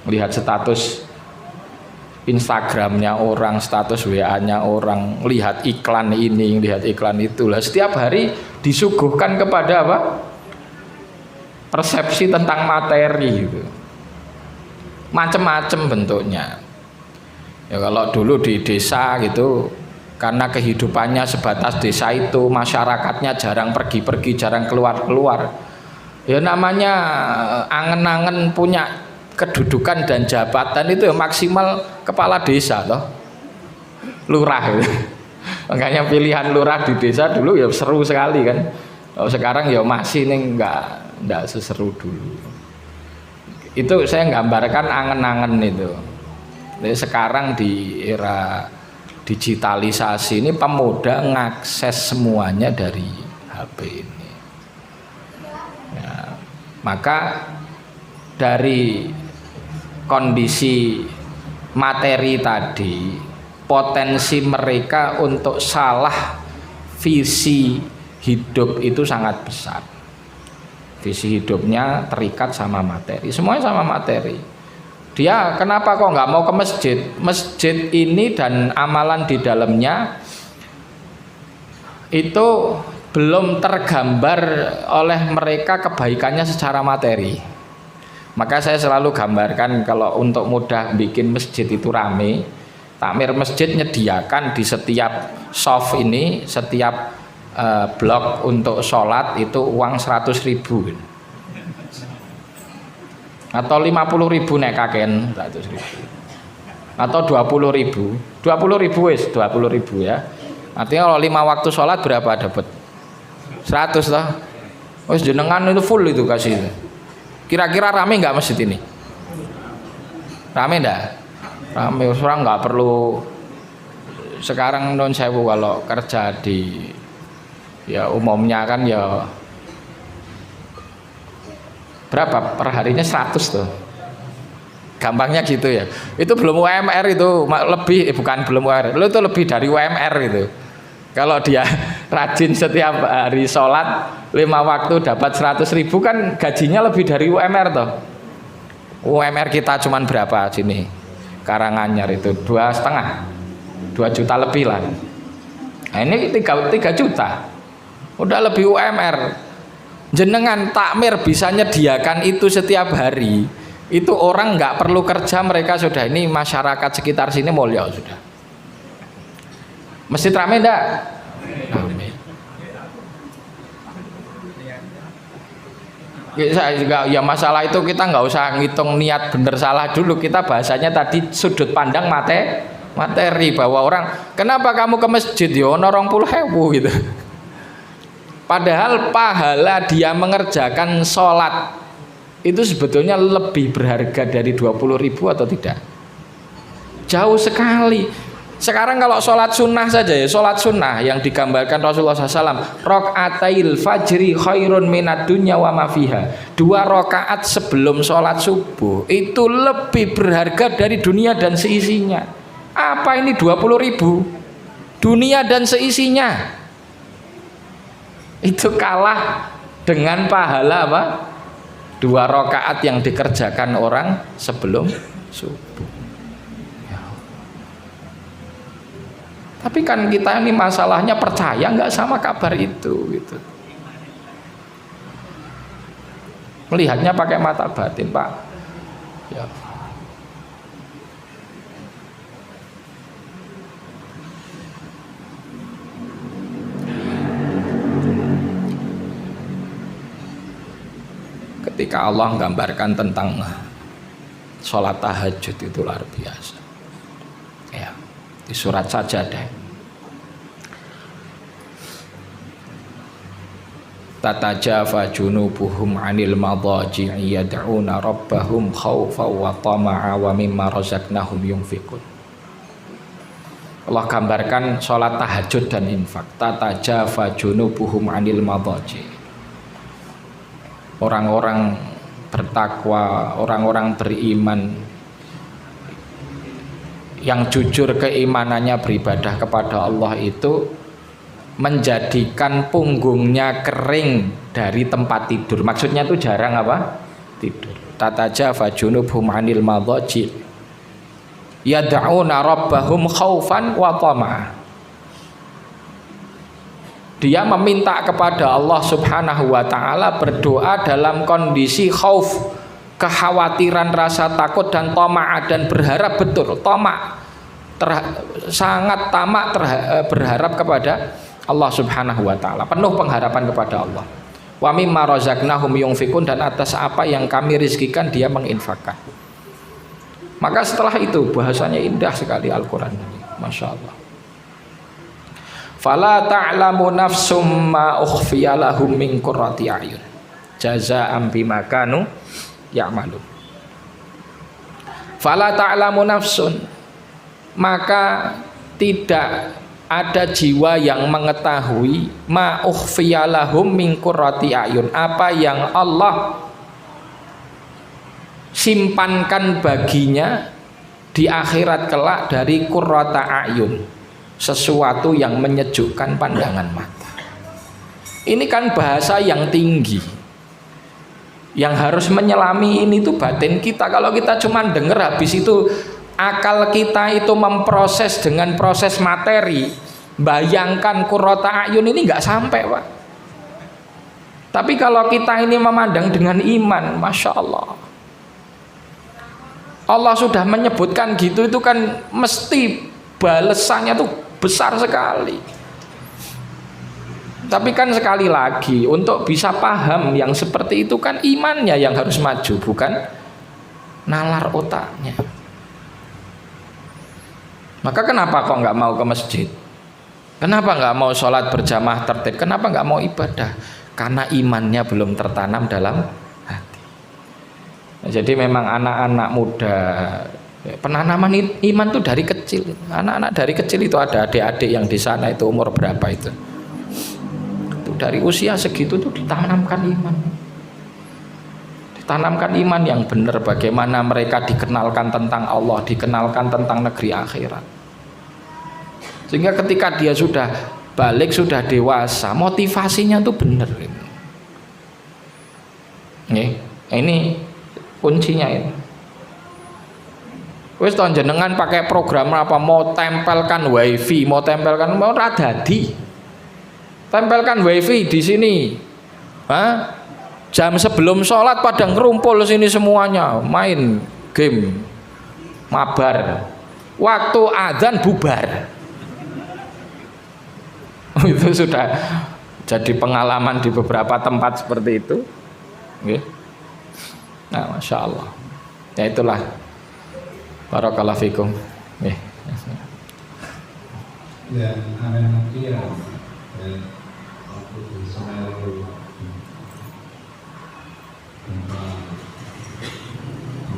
melihat status Instagramnya orang, status WA-nya orang, lihat iklan ini, lihat iklan itu lah. Setiap hari disuguhkan kepada apa? Persepsi tentang materi gitu. Macam-macam bentuknya. Ya kalau dulu di desa gitu, karena kehidupannya sebatas desa itu, masyarakatnya jarang pergi-pergi, jarang keluar-keluar. Ya namanya angen-angen punya kedudukan dan jabatan itu ya maksimal kepala desa toh, lurah gitu. Makanya pilihan lurah di desa dulu ya seru sekali kan. Kalau sekarang ya masih nih nggak seseru dulu. Itu saya gambarkan angen-angen itu. Jadi sekarang di era digitalisasi ini pemuda ngakses semuanya dari HP ini. Ya, maka dari kondisi materi tadi, potensi mereka untuk salah visi hidup itu sangat besar. Visi hidupnya terikat sama materi, semuanya sama materi. Dia kenapa kok nggak mau ke masjid? Masjid ini dan amalan di dalamnya itu belum tergambar oleh mereka kebaikannya secara materi. Maka saya selalu gambarkan kalau untuk mudah bikin masjid itu rame, takmir masjid nyediakan di setiap soft ini, setiap blok untuk sholat itu uang 100.000 atau 50.000 nek kaken 100.000 atau 20.000 wis 20.000 ya. Artinya kalau 5 waktu sholat berapa dapat? 100 toh. Wis jenengan itu full itu kasih. Kira-kira rame nggak masjid ini? Rame enggak? Rame orang nggak perlu sekarang non sewu kalau kerja di ya umumnya kan ya berapa per harinya 100 tuh. Gampangnya gitu ya. Itu belum UMR itu lebih bukan belum UMR. Itu lebih dari UMR itu. Kalau dia rajin setiap hari sholat 5 waktu dapat 100.000 kan gajinya lebih dari UMR toh. UMR kita cuman berapa sini? Karanganyar itu 2,5 2 juta lebih lah. Nah ini 3 juta. Udah lebih UMR. Jenengan takmir bisa nyediakan itu setiap hari. Itu orang nggak perlu kerja, mereka sudah ini masyarakat sekitar sini mulia sudah. Masjid rame enggak? Rame. Ya masalah itu kita nggak usah ngitung niat bener salah dulu, kita bahasanya tadi sudut pandang materi bahwa orang kenapa kamu ke masjid ya ono 20.000 gitu. Padahal pahala dia mengerjakan sholat itu sebetulnya lebih berharga dari 20.000 atau tidak? Jauh sekali. Sekarang kalau sholat sunnah saja ya, sholat sunnah yang digambarkan Rasulullah SAW, rakaatail fajri khairun minad dunya wa ma fiha. 2 rakaat sebelum sholat subuh itu lebih berharga dari dunia dan seisinya. Apa ini 20.000? Dunia dan seisinya. Itu kalah dengan pahala apa? 2 rakaat yang dikerjakan orang sebelum subuh. Ya. Tapi kan kita ini masalahnya percaya nggak sama kabar itu, gitu. Melihatnya pakai mata batin, Pak. Ya. Ketika Allah menggambarkan tentang sholat tahajud itu luar biasa ya, di surat Sajadah, tatajafa junubuhum 'anil madaji'i yad'una rabbahum khaufan wa tama'a wa mimma razaqnahum yunfiqun. Allah gambarkan sholat tahajud dan infak. Tatajafa junubuhum 'anil madaji'i, orang-orang bertakwa, orang-orang beriman yang jujur keimanannya beribadah kepada Allah itu menjadikan punggungnya kering dari tempat tidur. Maksudnya itu jarang apa? Tidur. Tatajafa junubuhum 'anil madaji' yad'una rabbahum khaufan wa tama'a. Dia meminta kepada Allah Subhanahu wa ta'ala, berdoa dalam kondisi khauf, kekhawatiran, rasa takut, dan tama', dan berharap betul, sangat tamak berharap kepada Allah Subhanahu wa ta'ala, penuh pengharapan kepada Allah. Wa mimma razaqnahum yunfiqun, dan atas apa yang kami rizkikan dia menginfakkan. Maka setelah itu bahasanya indah sekali Al-Quran ini, Masya Allah. Fala ta'lamu nafsum ma ukhfiya lahum min qurrati a'yun jazaa'an bima kanu ya'malun. Fala ta'lamu nafsun, maka tidak ada jiwa yang mengetahui ma ukhfiya lahum min qurrati a'yun, apa yang Allah simpankan baginya di akhirat kelak dari qurrata a'yun, sesuatu yang menyejukkan pandangan mata. Ini kan bahasa yang tinggi, yang harus menyelami ini tuh batin kita. Kalau kita cuma dengar habis itu akal kita itu memproses dengan proses materi, bayangkan qurrata a'yun ini nggak sampai, Pak. Tapi kalau kita ini memandang dengan iman, Masya Allah, Allah sudah menyebutkan gitu, itu kan mesti balasannya tuh besar sekali. Tapi kan sekali lagi, untuk bisa paham yang seperti itu kan imannya yang harus maju, bukan nalar otaknya. Maka kenapa kok nggak mau ke masjid? Kenapa nggak mau sholat berjamaah tertib? Kenapa nggak mau ibadah? Karena imannya belum tertanam dalam hati. Nah, jadi memang anak-anak muda Penanaman iman tuh dari kecil. Anak-anak dari kecil itu ada adik-adik yang di sana itu umur berapa itu. Itu dari usia segitu tuh ditanamkan iman. Ditanamkan iman yang benar, bagaimana mereka dikenalkan tentang Allah, dikenalkan tentang negeri akhirat. Sehingga ketika dia sudah balik, sudah dewasa, motivasinya tuh benar. Ini kuncinya ini. Wis to jenengan pakai program apa, mau tempelkan wifi, mau tempelkan, mau radadi. Tempelkan wifi di sini. Jam sebelum sholat pada ngerumpul sini semuanya, main game, mabar. Waktu adzan bubar. Itu sudah jadi pengalaman di beberapa tempat seperti itu. Nah, masya Allah. Ya itulah. Barakallahu fikum. Dan ada mungkin aku selalu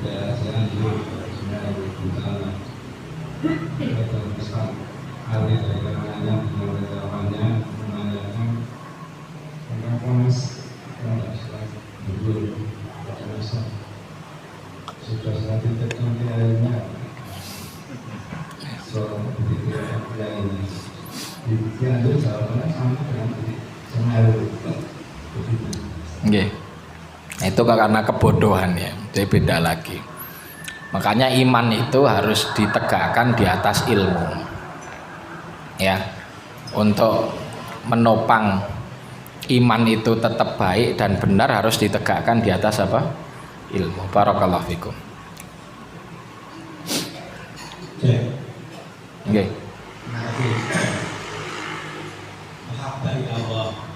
ada jalan dulu selalu berjalan. Kita bisa ada dari kalangan yang zamannya menanyakan kenapa mas tidak selalu sudah satu tertentu lainnya soal begitu lainnya diambil jawabannya sama dengan senario begitu. Itu karena kebodohan ya, jadi beda lagi. Makanya iman itu harus ditegakkan di atas ilmu, ya, untuk menopang iman itu tetap baik dan benar harus ditegakkan di atas apa? Ilmu. Barakallahu fikum. Nggih. Dari Allah.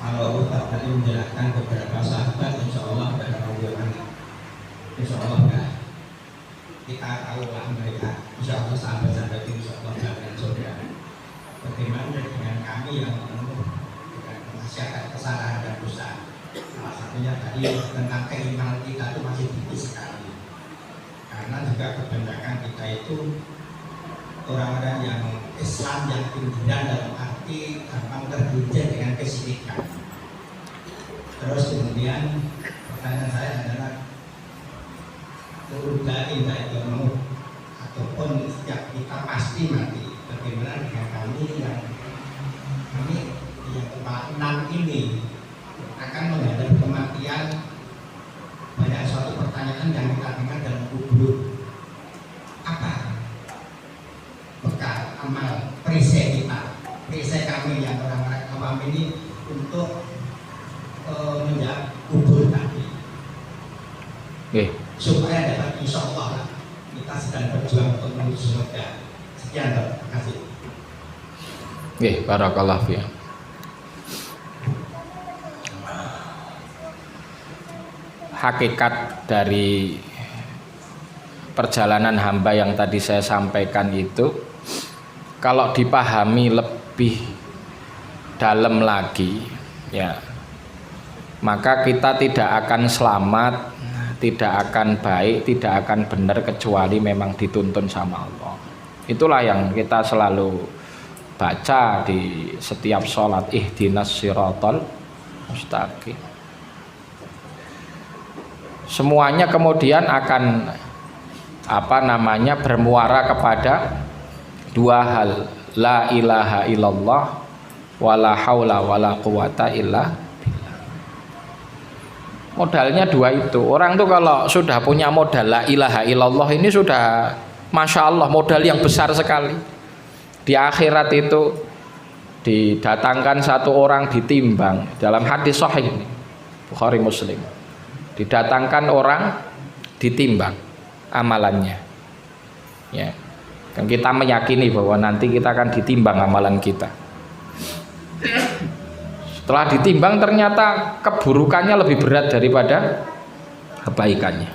Kalau Ustaz tadi menjelaskan beberapa sahabat, insya Allah pada rombongan, insya Allah enggak. Kita tahulah mereka, insya Allah sahabat-sahabat itu insya Allah dan surga. Bagaimana dengan kami yang penuh dengan masyarakat kesalahan dan dosa? Salah satunya tadi tentang keimanan kita itu masih tinggi sekali. Karena juga kebanyakan kita itu orang-orang yang Islam yang pinggiran dalam arti gampang terguncang dengan kesyirikan. Terus kemudian pertanyaan saya adalah kerudain baik ilmu ataupun setiap kita pasti mati. Bagaimana dengan kami yang keenam ini akan menghadapi kematian? Banyak suatu pertanyaan yang kita dengar dalam kubur. Apa bekal amal perisai kita, perisai kami yang orang-orang awam ini untuk menjawab kubur tadi, supaya dapat insya Allah kita sedang berjuang untuk menuju surga. Sekian, terima kasih. Barakallahu fiik. Hakikat dari perjalanan hamba yang tadi saya sampaikan itu, kalau dipahami lebih dalam lagi, ya, maka kita tidak akan selamat, tidak akan baik, tidak akan benar kecuali memang dituntun sama Allah. Itulah yang kita selalu baca di setiap sholat, ihdinas siratal mustaqim. Semuanya kemudian akan bermuara kepada dua hal, la ilaha illallah wala haula wala quwata illa billah. Modalnya dua itu. Orang tuh kalau sudah punya modal la ilaha illallah ini sudah masya Allah modal yang besar sekali. Di akhirat itu didatangkan satu orang ditimbang, dalam hadis sahih ini Bukhari Muslim, didatangkan orang ditimbang amalannya, ya. Dan kita meyakini bahwa nanti kita akan ditimbang amalan kita. Setelah ditimbang ternyata keburukannya lebih berat daripada kebaikannya.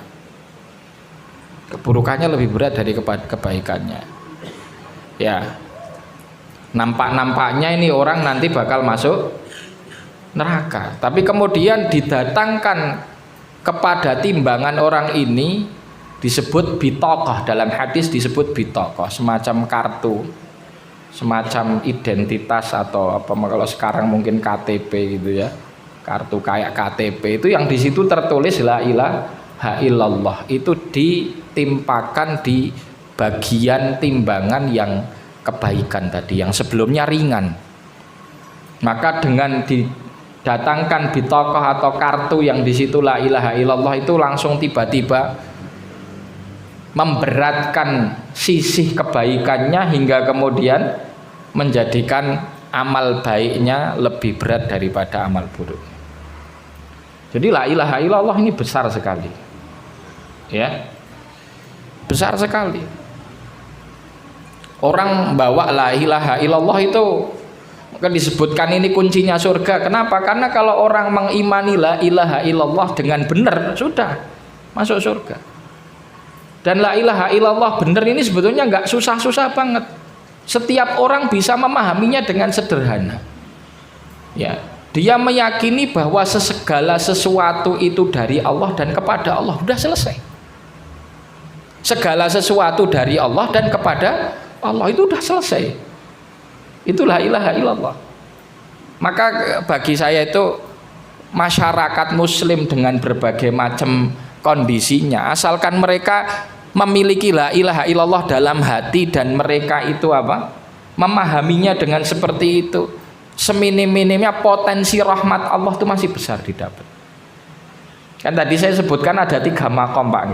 Keburukannya lebih berat dari kebaikannya. Ya. Nampak-nampaknya ini orang nanti bakal masuk neraka. Tapi kemudian didatangkan kepada timbangan orang ini disebut bitokoh, dalam hadis disebut bitokoh, semacam kartu, semacam identitas atau apa, kalau sekarang mungkin KTP gitu ya, kartu kayak KTP itu yang di situ tertulis la ilaha illallah, itu ditimpakan di bagian timbangan yang kebaikan tadi, yang sebelumnya ringan. Maka dengan didatangkan bitokoh atau kartu yang di situ la ilaha illallah itu langsung tiba-tiba memberatkan sisih kebaikannya hingga kemudian menjadikan amal baiknya lebih berat daripada amal buruk. Jadi la ilaha illallah ini besar sekali, ya, besar sekali. Orang bawa la ilaha illallah itu kan disebutkan ini kuncinya surga. Kenapa? Karena kalau orang mengimani la ilaha illallah dengan benar, sudah masuk surga. Dan la ilaha illallah benar ini sebetulnya nggak susah-susah banget. Setiap orang bisa memahaminya dengan sederhana. Ya, dia meyakini bahwa segala sesuatu itu dari Allah dan kepada Allah, sudah selesai. Segala sesuatu dari Allah dan kepada Allah itu sudah selesai. Itu la ilaha illallah. Maka bagi saya itu masyarakat muslim dengan berbagai macam kondisinya, asalkan mereka memiliki la ilaha illallah dalam hati dan mereka itu apa? Memahaminya dengan seperti itu, seminim-minimnya potensi rahmat Allah itu masih besar didapat. Kan tadi saya sebutkan ada 3 makom Pak.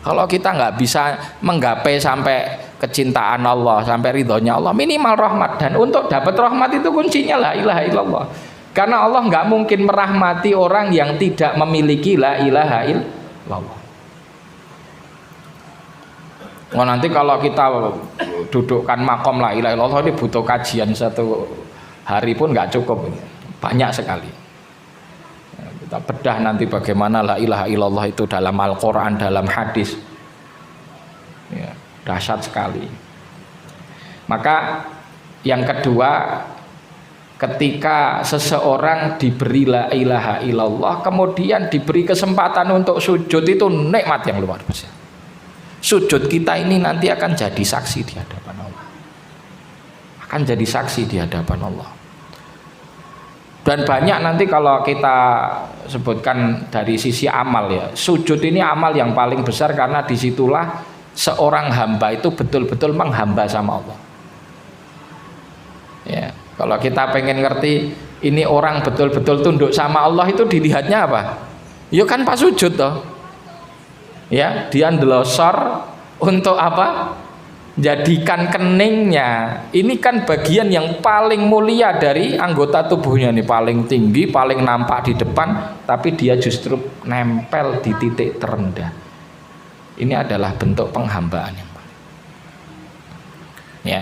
Kalau kita nggak bisa menggapai sampai kecintaan Allah, sampai ridhonya Allah, minimal rahmat. Dan untuk dapat rahmat itu kuncinya la ilaha illallah. Karena Allah nggak mungkin merahmati orang yang tidak memiliki la ilaha illallah. Oh, nanti kalau kita dudukkan makom la ilaha illallah ini butuh kajian 1 hari pun nggak cukup, banyak sekali. Kita bedah nanti bagaimana la ilaha illallah itu dalam Al-Quran, dalam hadis, ya, dahsyat sekali. Maka yang kedua, ketika seseorang diberi la ilaha illallah kemudian diberi kesempatan untuk sujud, itu nikmat yang luar biasa. Sujud kita ini nanti akan jadi saksi di hadapan Allah, akan jadi saksi di hadapan Allah. Dan banyak nanti kalau kita sebutkan dari sisi amal, ya, sujud ini amal yang paling besar karena disitulah seorang hamba itu betul-betul menghamba sama Allah. Ya, kalau kita pengen ngerti ini orang betul-betul tunduk sama Allah itu dilihatnya apa? Ya kan pas sujud toh. Ya, dia ndelosor untuk apa? Jadikan keningnya. Ini kan bagian yang paling mulia dari anggota tubuhnya nih, paling tinggi, paling nampak di depan, tapi dia justru nempel di titik terendah. Ini adalah bentuk penghambaan yang paling. Ya.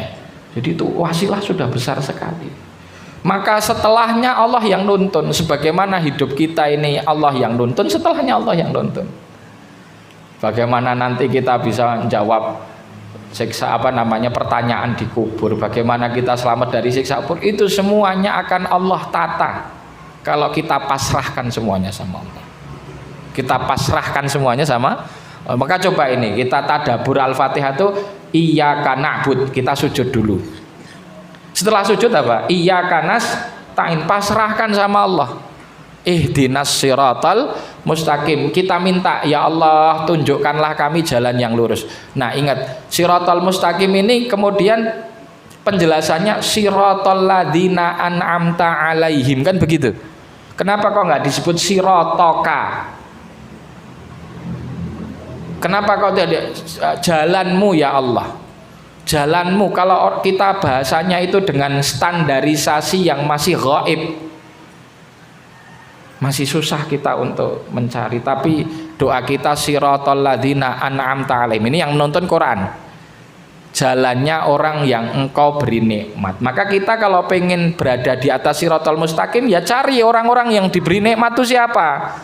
Jadi itu wasilah sudah besar sekali. Maka setelahnya Allah yang nuntun, sebagaimana hidup kita ini Allah yang nuntun, setelahnya Allah yang nuntun. Bagaimana nanti kita bisa menjawab siksa pertanyaan di kubur, bagaimana kita selamat dari siksa kubur, itu semuanya akan Allah tata kalau kita pasrahkan semuanya sama Allah. Kita pasrahkan semuanya sama. Maka coba ini kita tadabbur Al-Fatihah itu iyyaka na'bud, kita sujud dulu. Setelah sujud apa? Iyyaka nasta'in, pasrahkan sama Allah. Ihdinas siratal mustaqim, kita minta ya Allah tunjukkanlah kami jalan yang lurus. Nah ingat, siratal mustaqim ini kemudian penjelasannya siratal ladzina an'amta alaihim, kan begitu. Kenapa kok nggak disebut siratoka? Kenapa kok tidak jalanmu ya Allah? Jalanmu, kalau kita bahasanya itu dengan standarisasi yang masih gaib, masih susah kita untuk mencari. Tapi doa kita siratal ladzina an'amta alaihim, ini yang menonton Quran, jalannya orang yang engkau beri nikmat. Maka kita kalau pengen berada di atas siratal mustaqim, ya cari orang-orang yang diberi nikmat itu siapa.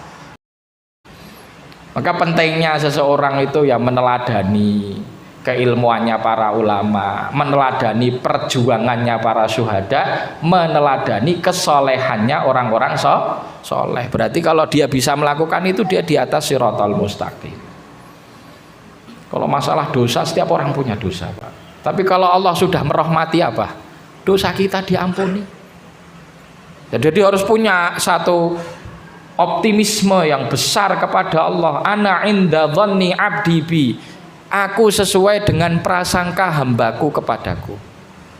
Maka pentingnya seseorang itu ya meneladani keilmuannya para ulama, meneladani perjuangannya para syuhada, meneladani kesolehannya orang-orang soleh. Berarti kalau dia bisa melakukan itu, dia di atas siratal mustaqim. Kalau masalah dosa, setiap orang punya dosa, Pak. Tapi kalau Allah sudah merahmati apa? Dosa kita diampuni. Jadi harus punya satu optimisme yang besar kepada Allah. Ana inda dhanni abdi bi. Aku sesuai dengan prasangka hambaku kepadaku.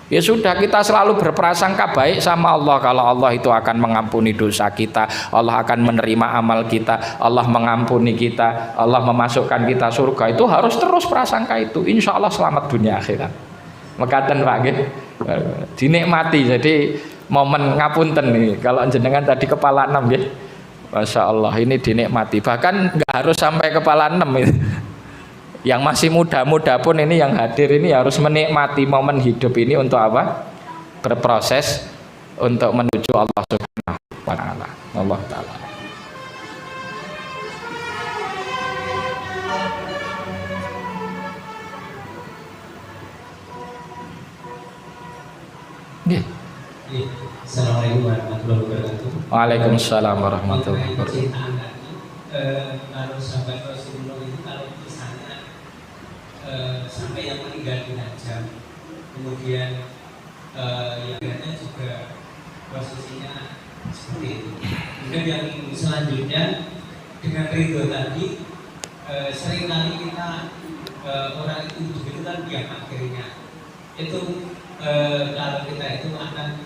Ya sudah, kita selalu berprasangka baik sama Allah. Kalau Allah itu akan mengampuni dosa kita, Allah akan menerima amal kita, Allah mengampuni kita, Allah memasukkan kita surga, itu harus terus prasangka itu. Insya Allah selamat dunia akhirat. Mekaten Pak nggih. Dinikmati. Jadi momen ngapunten nih. Kalau jenengan tadi kepala 6 ya. Masya Allah, ini dinikmati. Bahkan nggak harus sampai kepala 6 ya. Yang masih muda-muda pun ini yang hadir ini harus menikmati momen hidup ini untuk apa? Berproses untuk menuju Allah Subhanahu wa taala. Allah taala. Nggih. Assalamualaikum warahmatullahi wabarakatuh. Waalaikumsalam warahmatullahi wabarakatuh. Kalau sahabat Rasulullah itu kalau misalnya sampai yang meninggal di Najam, kemudian yang juga posisinya seperti itu. Kemudian yang selanjutnya dengan ridho tadi, seringkali kita orang itu begitu kan yang akhirnya itu kalau kita itu akan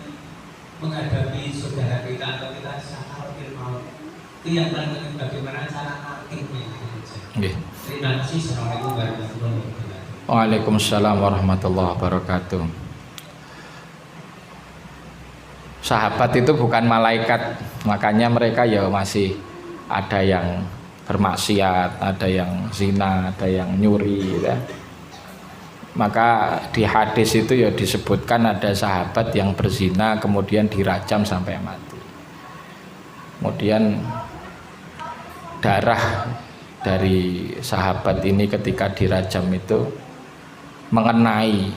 menghadapi saudara kita atau kita sakaratul maut, itu yang paling penting bagaimana cara aktifnya. Terima kasih. Assalamualaikum warahmatullahi wabarakatuh. Waalaikumsalam warahmatullahi wabarakatuh. Sahabat itu bukan malaikat, makanya mereka ya masih ada yang bermaksiat, ada yang zina, ada yang nyuri ya. Maka di hadis itu ya disebutkan ada sahabat yang berzina kemudian dirajam sampai mati. Kemudian darah dari sahabat ini ketika dirajam itu mengenai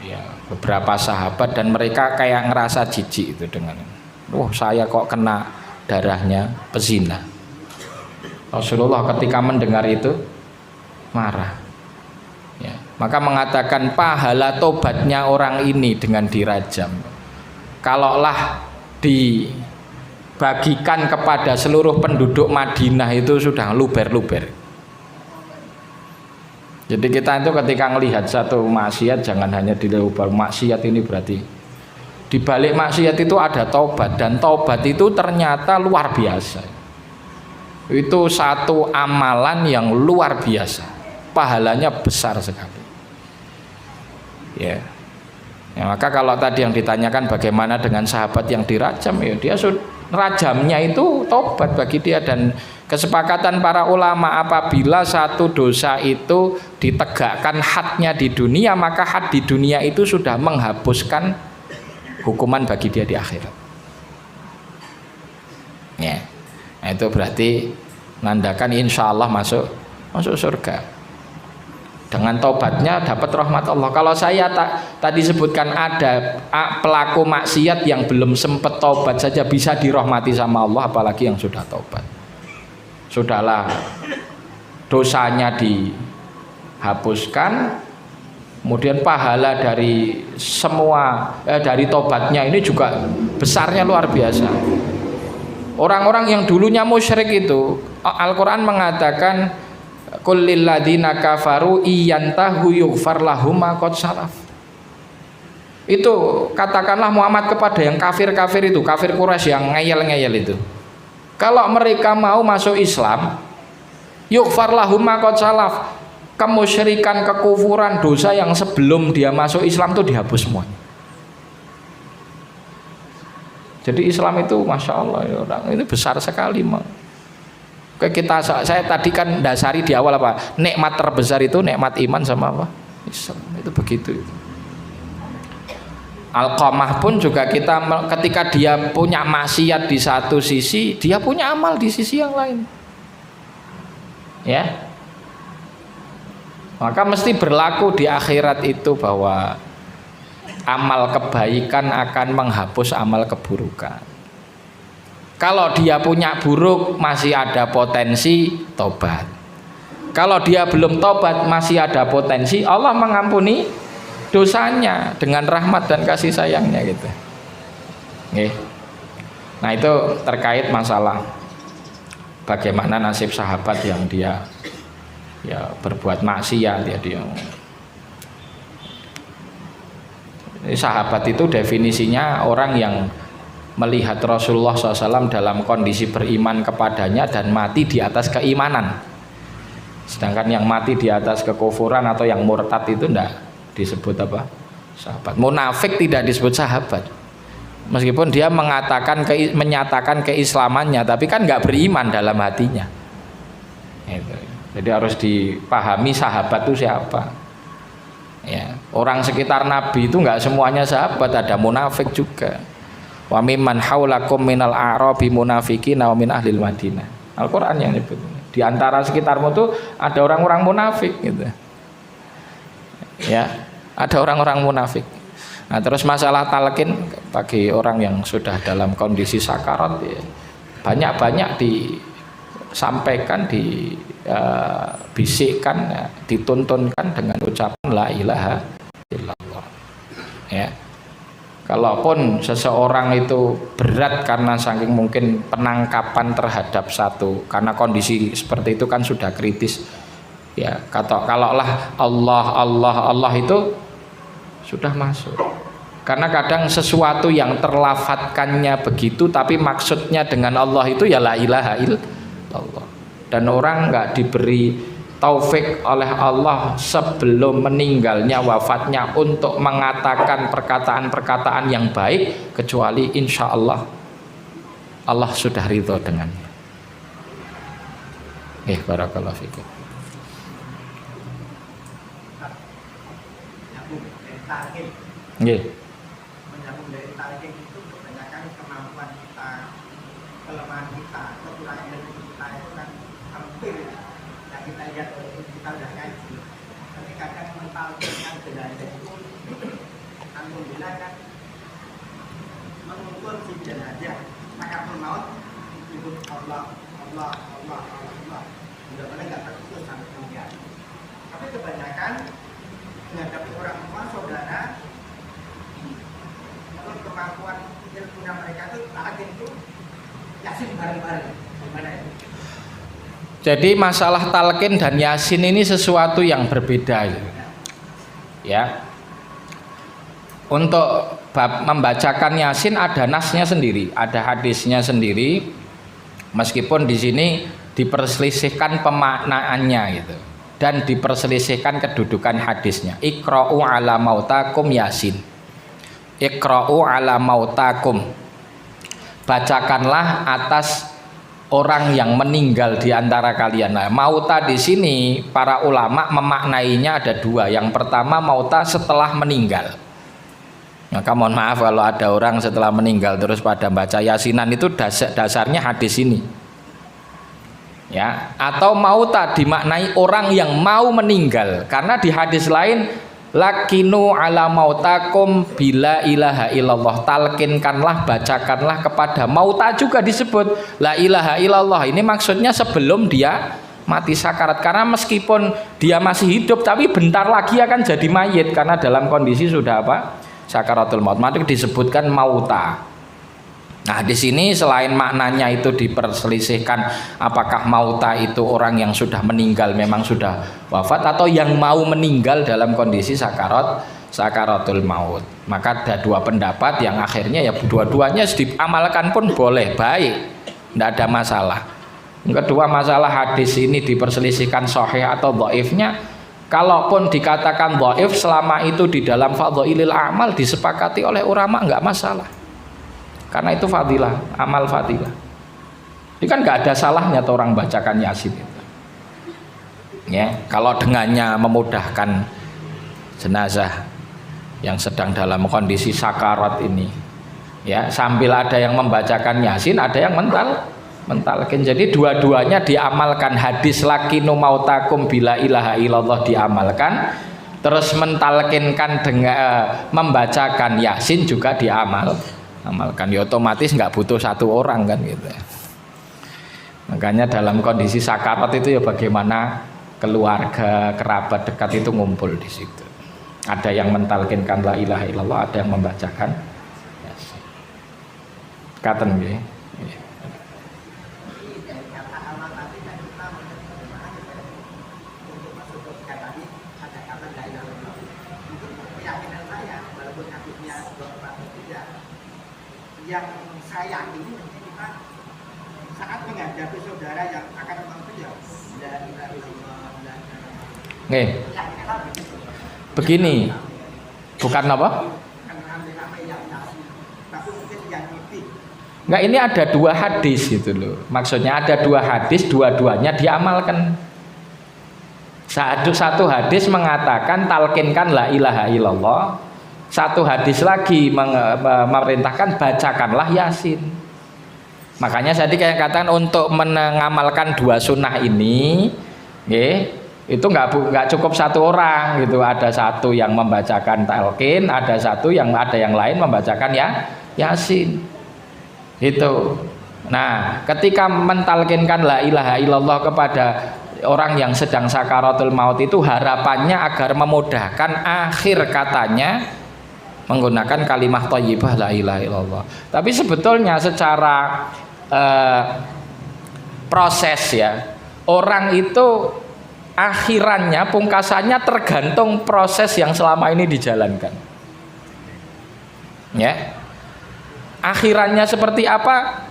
ya beberapa sahabat dan mereka kayak ngerasa jijik itu dengan, saya kok kena darahnya pezina. Rasulullah ketika mendengar itu marah. Ya, maka mengatakan pahala tobatnya orang ini dengan dirajam, kalaulah dibagikan kepada seluruh penduduk Madinah itu sudah luber-luber. Jadi kita itu ketika melihat satu maksiat jangan hanya diluber, maksiat ini berarti di balik maksiat itu ada taubat, dan taubat itu ternyata luar biasa. Itu satu amalan yang luar biasa. Pahalanya besar sekali. Ya. Ya, maka kalau tadi yang ditanyakan bagaimana dengan sahabat yang dirajam, ya dia rajamnya itu tobat bagi dia, dan kesepakatan para ulama apabila satu dosa itu ditegakkan hadnya di dunia, maka had di dunia itu sudah menghapuskan hukuman bagi dia di akhirat. Ya. Nah, itu berarti nandakan insya Allah masuk surga. Dengan tobatnya dapat rahmat Allah. Kalau saya tadi sebutkan ada pelaku maksiat yang belum sempat tobat saja bisa dirahmati sama Allah, apalagi yang sudah tobat. Sudahlah dosanya dihapuskan, kemudian pahala dari semua dari tobatnya ini juga besarnya luar biasa. Orang-orang yang dulunya musyrik itu, Al-Quran mengatakan qul lil ladzina kafaru iyantahu yughfar lahum ma qad salaf. Itu katakanlah Muhammad kepada yang kafir-kafir itu, kafir Quraisy yang ngeyel-ngeyel itu, kalau mereka mau masuk Islam, yughfar lahum ma qad salaf, kemusyrikan, kekufuran, dosa yang sebelum dia masuk Islam itu dihapus semuanya. Jadi Islam itu masya Allah ya, ini besar sekali. Saya tadi kan dasari di awal apa? Nikmat terbesar itu nikmat iman sama apa? Islam. Itu begitu. Alqamah pun juga kita ketika dia punya maksiat di satu sisi, dia punya amal di sisi yang lain. Ya. Maka mesti berlaku di akhirat itu bahwa amal kebaikan akan menghapus amal keburukan. Kalau dia punya buruk masih ada potensi tobat. Kalau dia belum tobat, masih ada potensi Allah mengampuni dosanya dengan rahmat dan kasih sayangnya gitu. Oke. Nah itu terkait masalah bagaimana nasib sahabat yang dia ya berbuat maksiat ya dia. Sahabat itu definisinya orang yang melihat Rasulullah SAW dalam kondisi beriman kepadanya dan mati di atas keimanan. Sedangkan yang mati di atas kekufuran atau yang murtad itu tidak disebut apa? Sahabat. Munafik tidak disebut sahabat. Meskipun dia menyatakan keislamannya, tapi kan nggak beriman dalam hatinya. Jadi harus dipahami sahabat itu siapa. Ya, orang sekitar Nabi itu nggak semuanya sahabat, ada munafik juga. Wa mimman haulakum minal a'rabi munafiqina wa min ahlil Madinah. Al-Qur'an yang nyebut. Di antara sekitarmu tuh ada orang-orang munafik gitu. Ya, ada orang-orang munafik. Nah, terus masalah talqin bagi orang yang sudah dalam kondisi sakarat ya, banyak-banyak disampaikan, dibisikkan, ya, dituntunkan dengan ucapan la ilaha illallah. Ya. Kalaupun seseorang itu berat karena saking mungkin penangkapan terhadap satu, karena kondisi seperti itu kan sudah kritis. Ya, kalaulah Allah itu sudah masuk. Karena kadang sesuatu yang terlafatkannya begitu, tapi maksudnya dengan Allah itu ya la ilaha illallah. Dan orang nggak diberi taufik oleh Allah sebelum meninggalnya, wafatnya, untuk mengatakan perkataan-perkataan yang baik, kecuali insya Allah Allah sudah ridho dengannya. Barakallahu fikum. Menyambung dari target itu kebanyakan kemampuan kita, kelemahan kita, kekurangan ilmu kita itu kan hampir yang kita lihat walaupun kita udah ngaji, tapi kadang mentalkan jenazah itu alhamdulillah kan mengukur si jenazah sakaratul maut menyebut Allah mudah-mudahan nggak terputus sampai kemudian. Tapi kebanyakan menghadapi orang tua, saudara, kalau kemampuan ilmunya mereka itu target itu yasin bareng-bareng. Gimana itu? Jadi masalah talqin dan yasin ini sesuatu yang berbeda ya. Untuk membacakan yasin ada nasnya sendiri, ada hadisnya sendiri, meskipun di sini diperselisihkan pemaknaannya gitu, dan diperselisihkan kedudukan hadisnya. Iqra'u ala mautakum yasin. Iqra'u ala mautakum, bacakanlah atas orang yang meninggal di antara kalian. Nah, mauta di sini para ulama memaknainya ada dua. Yang pertama mauta setelah meninggal. Maka mohon maaf kalau ada orang setelah meninggal terus pada baca yasinan, itu dasarnya hadis ini. Ya, atau mauta dimaknai orang yang mau meninggal, karena di hadis lain lakinu ala mautakum bila ilaha illallah, talkinkanlah, bacakanlah kepada mauta, juga disebut la ilaha illallah. Ini maksudnya sebelum dia mati sakarat, karena meskipun dia masih hidup tapi bentar lagi akan jadi mayit karena dalam kondisi sudah apa? Sakaratul maut. Maka disebutkan mauta. Nah, di sini selain maknanya itu diperselisihkan apakah mauta itu orang yang sudah meninggal memang sudah wafat atau yang mau meninggal dalam kondisi sakaratul maut. Maka ada dua pendapat yang akhirnya ya dua-duanya diamalkan pun boleh, baik, tidak ada masalah. Yang kedua, masalah hadis ini diperselisihkan sahih atau dhaifnya. Kalaupun dikatakan dhaif, selama itu di dalam fadhailil amal disepakati oleh ulama enggak masalah. Karena itu fadilah, amal fadilah. Ini kan nggak ada salahnya tuh orang bacakan yasin itu. Ya, kalau dengannya memudahkan jenazah yang sedang dalam kondisi sakarat ini. Ya, sambil ada yang membacakan yasin, ada yang mentalkin. Jadi dua-duanya diamalkan. Hadis lakinu mautakum bila ilaha illallah diamalkan, terus mentalkinkan dengan membacakan yasin juga amalkan, ya otomatis nggak butuh satu orang kan gitu. Makanya dalam kondisi sakarat itu ya bagaimana keluarga, kerabat dekat itu ngumpul di situ. Ada yang mentalkinkan la ilaha illallah, ada yang membacakan Yasin. Katen nggih. Yang saya yakini kita saat menghadapi saudara yang akan mengatakan ya la ilaha illallah. Nggih. Begini. Bukan apa? Enggak, ini ada dua hadis gitu loh. Maksudnya ada dua hadis, dua-duanya diamalkan. Satu hadis mengatakan talkinkan la ilaha illallah. Satu hadis lagi memerintahkan bacakanlah Yasin. Makanya saya katakan untuk mengamalkan dua sunnah ini, itu nggak cukup satu orang gitu. Ada satu yang membacakan talqin, ada yang lain membacakan Yasin. Itu. Nah, ketika mentalkinkan la ilaha illallah kepada orang yang sedang sakaratul maut itu harapannya agar memudahkan akhir katanya menggunakan kalimah thayyibah la ilaha illallah. Tapi sebetulnya secara proses ya, orang itu akhirannya, pungkasannya tergantung proses yang selama ini dijalankan. Ya. Akhirannya seperti apa?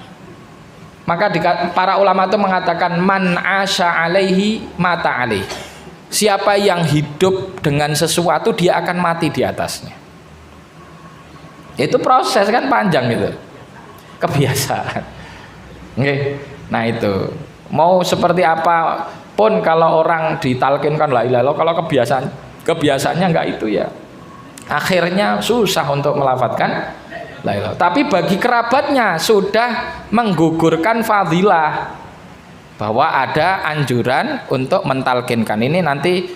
Maka para ulama itu mengatakan man asya alaihi mata alaih. Siapa yang hidup dengan sesuatu dia akan mati di atasnya. Itu proses kan panjang itu, kebiasaan. Nah itu mau seperti apa pun kalau orang ditalkinkan la ilaha illallah, kalau kebiasaannya enggak itu ya akhirnya susah untuk melafadzkan la ilaha. Tapi bagi kerabatnya sudah menggugurkan fadilah bahwa ada anjuran untuk mentalkinkan. Ini nanti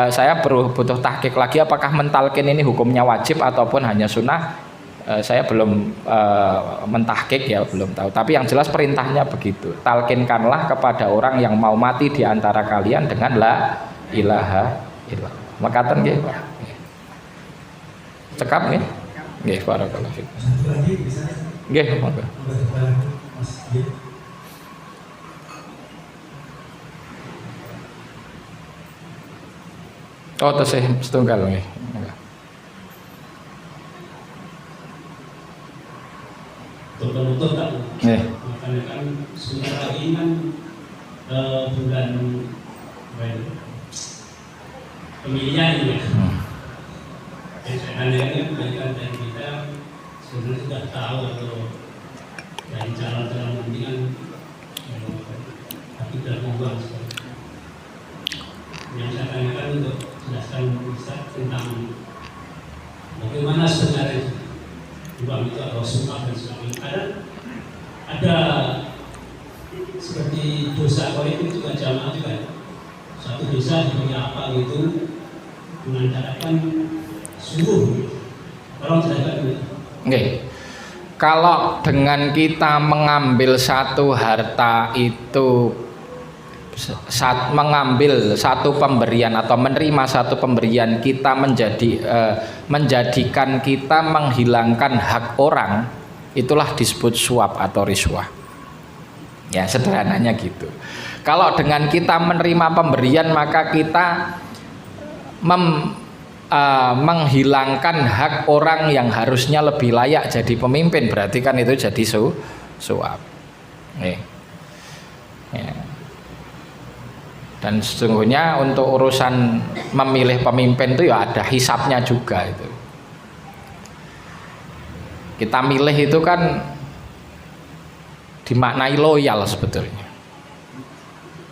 saya butuh tahqiq lagi apakah mentalkin ini hukumnya wajib ataupun hanya sunnah. Saya belum mentahqiq ya, belum tahu. Tapi yang jelas perintahnya begitu. Talkinkanlah kepada orang yang mau mati di antara kalian dengan la ilaha illallah. Makaten nggih, Pak. Cekap nggih? Nggih, barakallahu fiik. Nggih, monggo. Oh, tesih setunggal nggih. Betul kan? Makanya kan sebentar lagi kan bulan pemilihan ini ya. Sebenarnya kebanyakan dari kita sebenarnya sudah tahu atau dari calon-calon nanti kan tapi sudah berubah. Yang saya tanyakan untuk jelaskan Ustaz tentang bagaimana sebenarnya uang itu atau sumpah dan sebagainya. Ada seperti dosa kolektif juga jamaah juga. Satu dosa diberi apa gitu mengandalkan suruh. Tolong jelaskan. Oke. Kalau dengan kita mengambil satu harta itu mengambil satu pemberian atau menerima satu pemberian kita menjadikan kita menghilangkan hak orang, itulah disebut suap atau riswah. Ya sederhananya gitu. Kalau dengan kita menerima pemberian maka kita menghilangkan hak orang yang harusnya lebih layak jadi pemimpin, berarti kan itu jadi suap. Ya. Dan sesungguhnya untuk urusan memilih pemimpin itu ya ada hisapnya juga itu. Kita milih itu kan dimaknai loyal sebetulnya.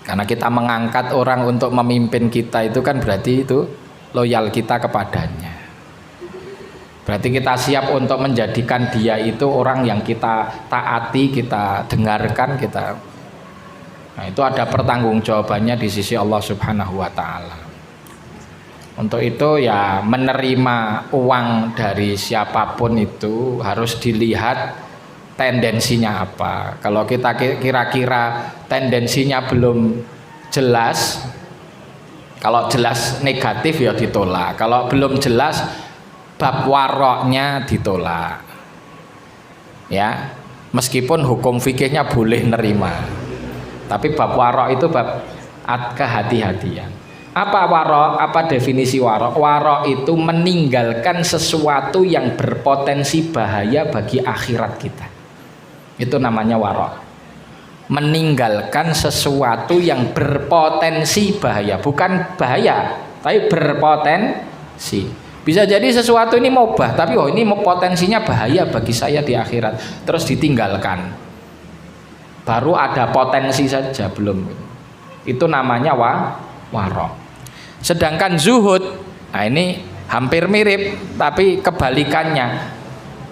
Karena kita mengangkat orang untuk memimpin kita itu kan berarti itu loyal kita kepadanya. Berarti kita siap untuk menjadikan dia itu orang yang kita taati, kita dengarkan, kita. Nah, itu ada pertanggungjawabannya di sisi Allah Subhanahu wa taala. Untuk itu ya menerima uang dari siapapun itu harus dilihat tendensinya apa. Kalau kita kira-kira tendensinya belum jelas, Kalau jelas negatif ya ditolak. Kalau belum jelas bab waroknya ditolak. Ya, meskipun hukum fikihnya boleh nerima. Tapi bab warok itu bab kehati-hatian. Apa warok? Apa definisi warok? Warok itu meninggalkan sesuatu yang berpotensi bahaya bagi akhirat kita. Itu namanya warok. Meninggalkan sesuatu yang berpotensi bahaya, bukan bahaya tapi berpotensi. Bisa jadi sesuatu ini mubah tapi ini potensinya bahaya bagi saya di akhirat, terus ditinggalkan. Baru ada potensi saja, belum. Itu namanya warok. Sedangkan zuhud, nah ini hampir mirip tapi kebalikannya.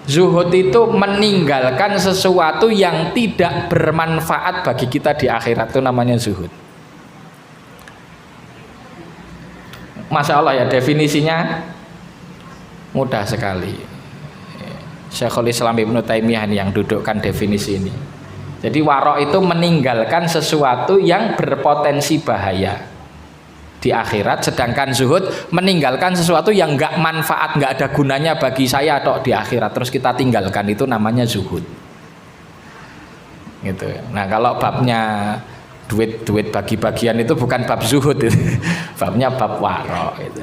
Zuhud itu meninggalkan sesuatu yang tidak bermanfaat bagi kita di akhirat, itu namanya zuhud. Masya Allah ya, definisinya mudah sekali. Syekhul Islam Ibnu Taimiyah yang dudukkan definisi ini. Jadi warok itu meninggalkan sesuatu yang berpotensi bahaya di akhirat, sedangkan zuhud meninggalkan sesuatu yang nggak manfaat, nggak ada gunanya bagi saya atau di akhirat, terus kita tinggalkan, itu namanya zuhud. Gitu. Nah kalau babnya duit bagi-bagian itu bukan bab zuhud, itu. Babnya bab warok. Itu.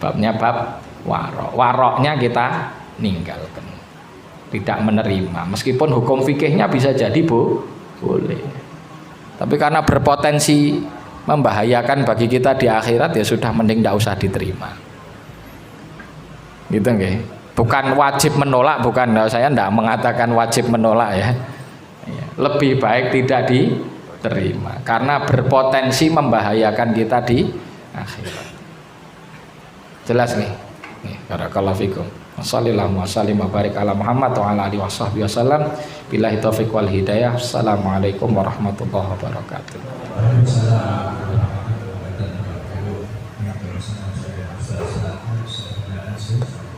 Babnya bab warok. Waroknya kita ninggalkan, tidak menerima, meskipun hukum fikihnya bisa jadi boleh, tapi karena berpotensi membahayakan bagi kita di akhirat, ya sudah, mending tidak usah diterima. Gitu nggih. Bukan wajib menolak, bukan, saya tidak mengatakan wajib menolak ya. Lebih baik tidak diterima karena berpotensi membahayakan kita di akhirat. Jelas nih. Barakallahu fikum. Wassallallahu wasallim wa barik ala Muhammad wa ala alihi washabbihi wasallam. Billahi taufiq wal hidayah. Assalamualaikum warahmatullahi wabarakatuh. Waalaikumsalam warahmatullahi wabarakatuh.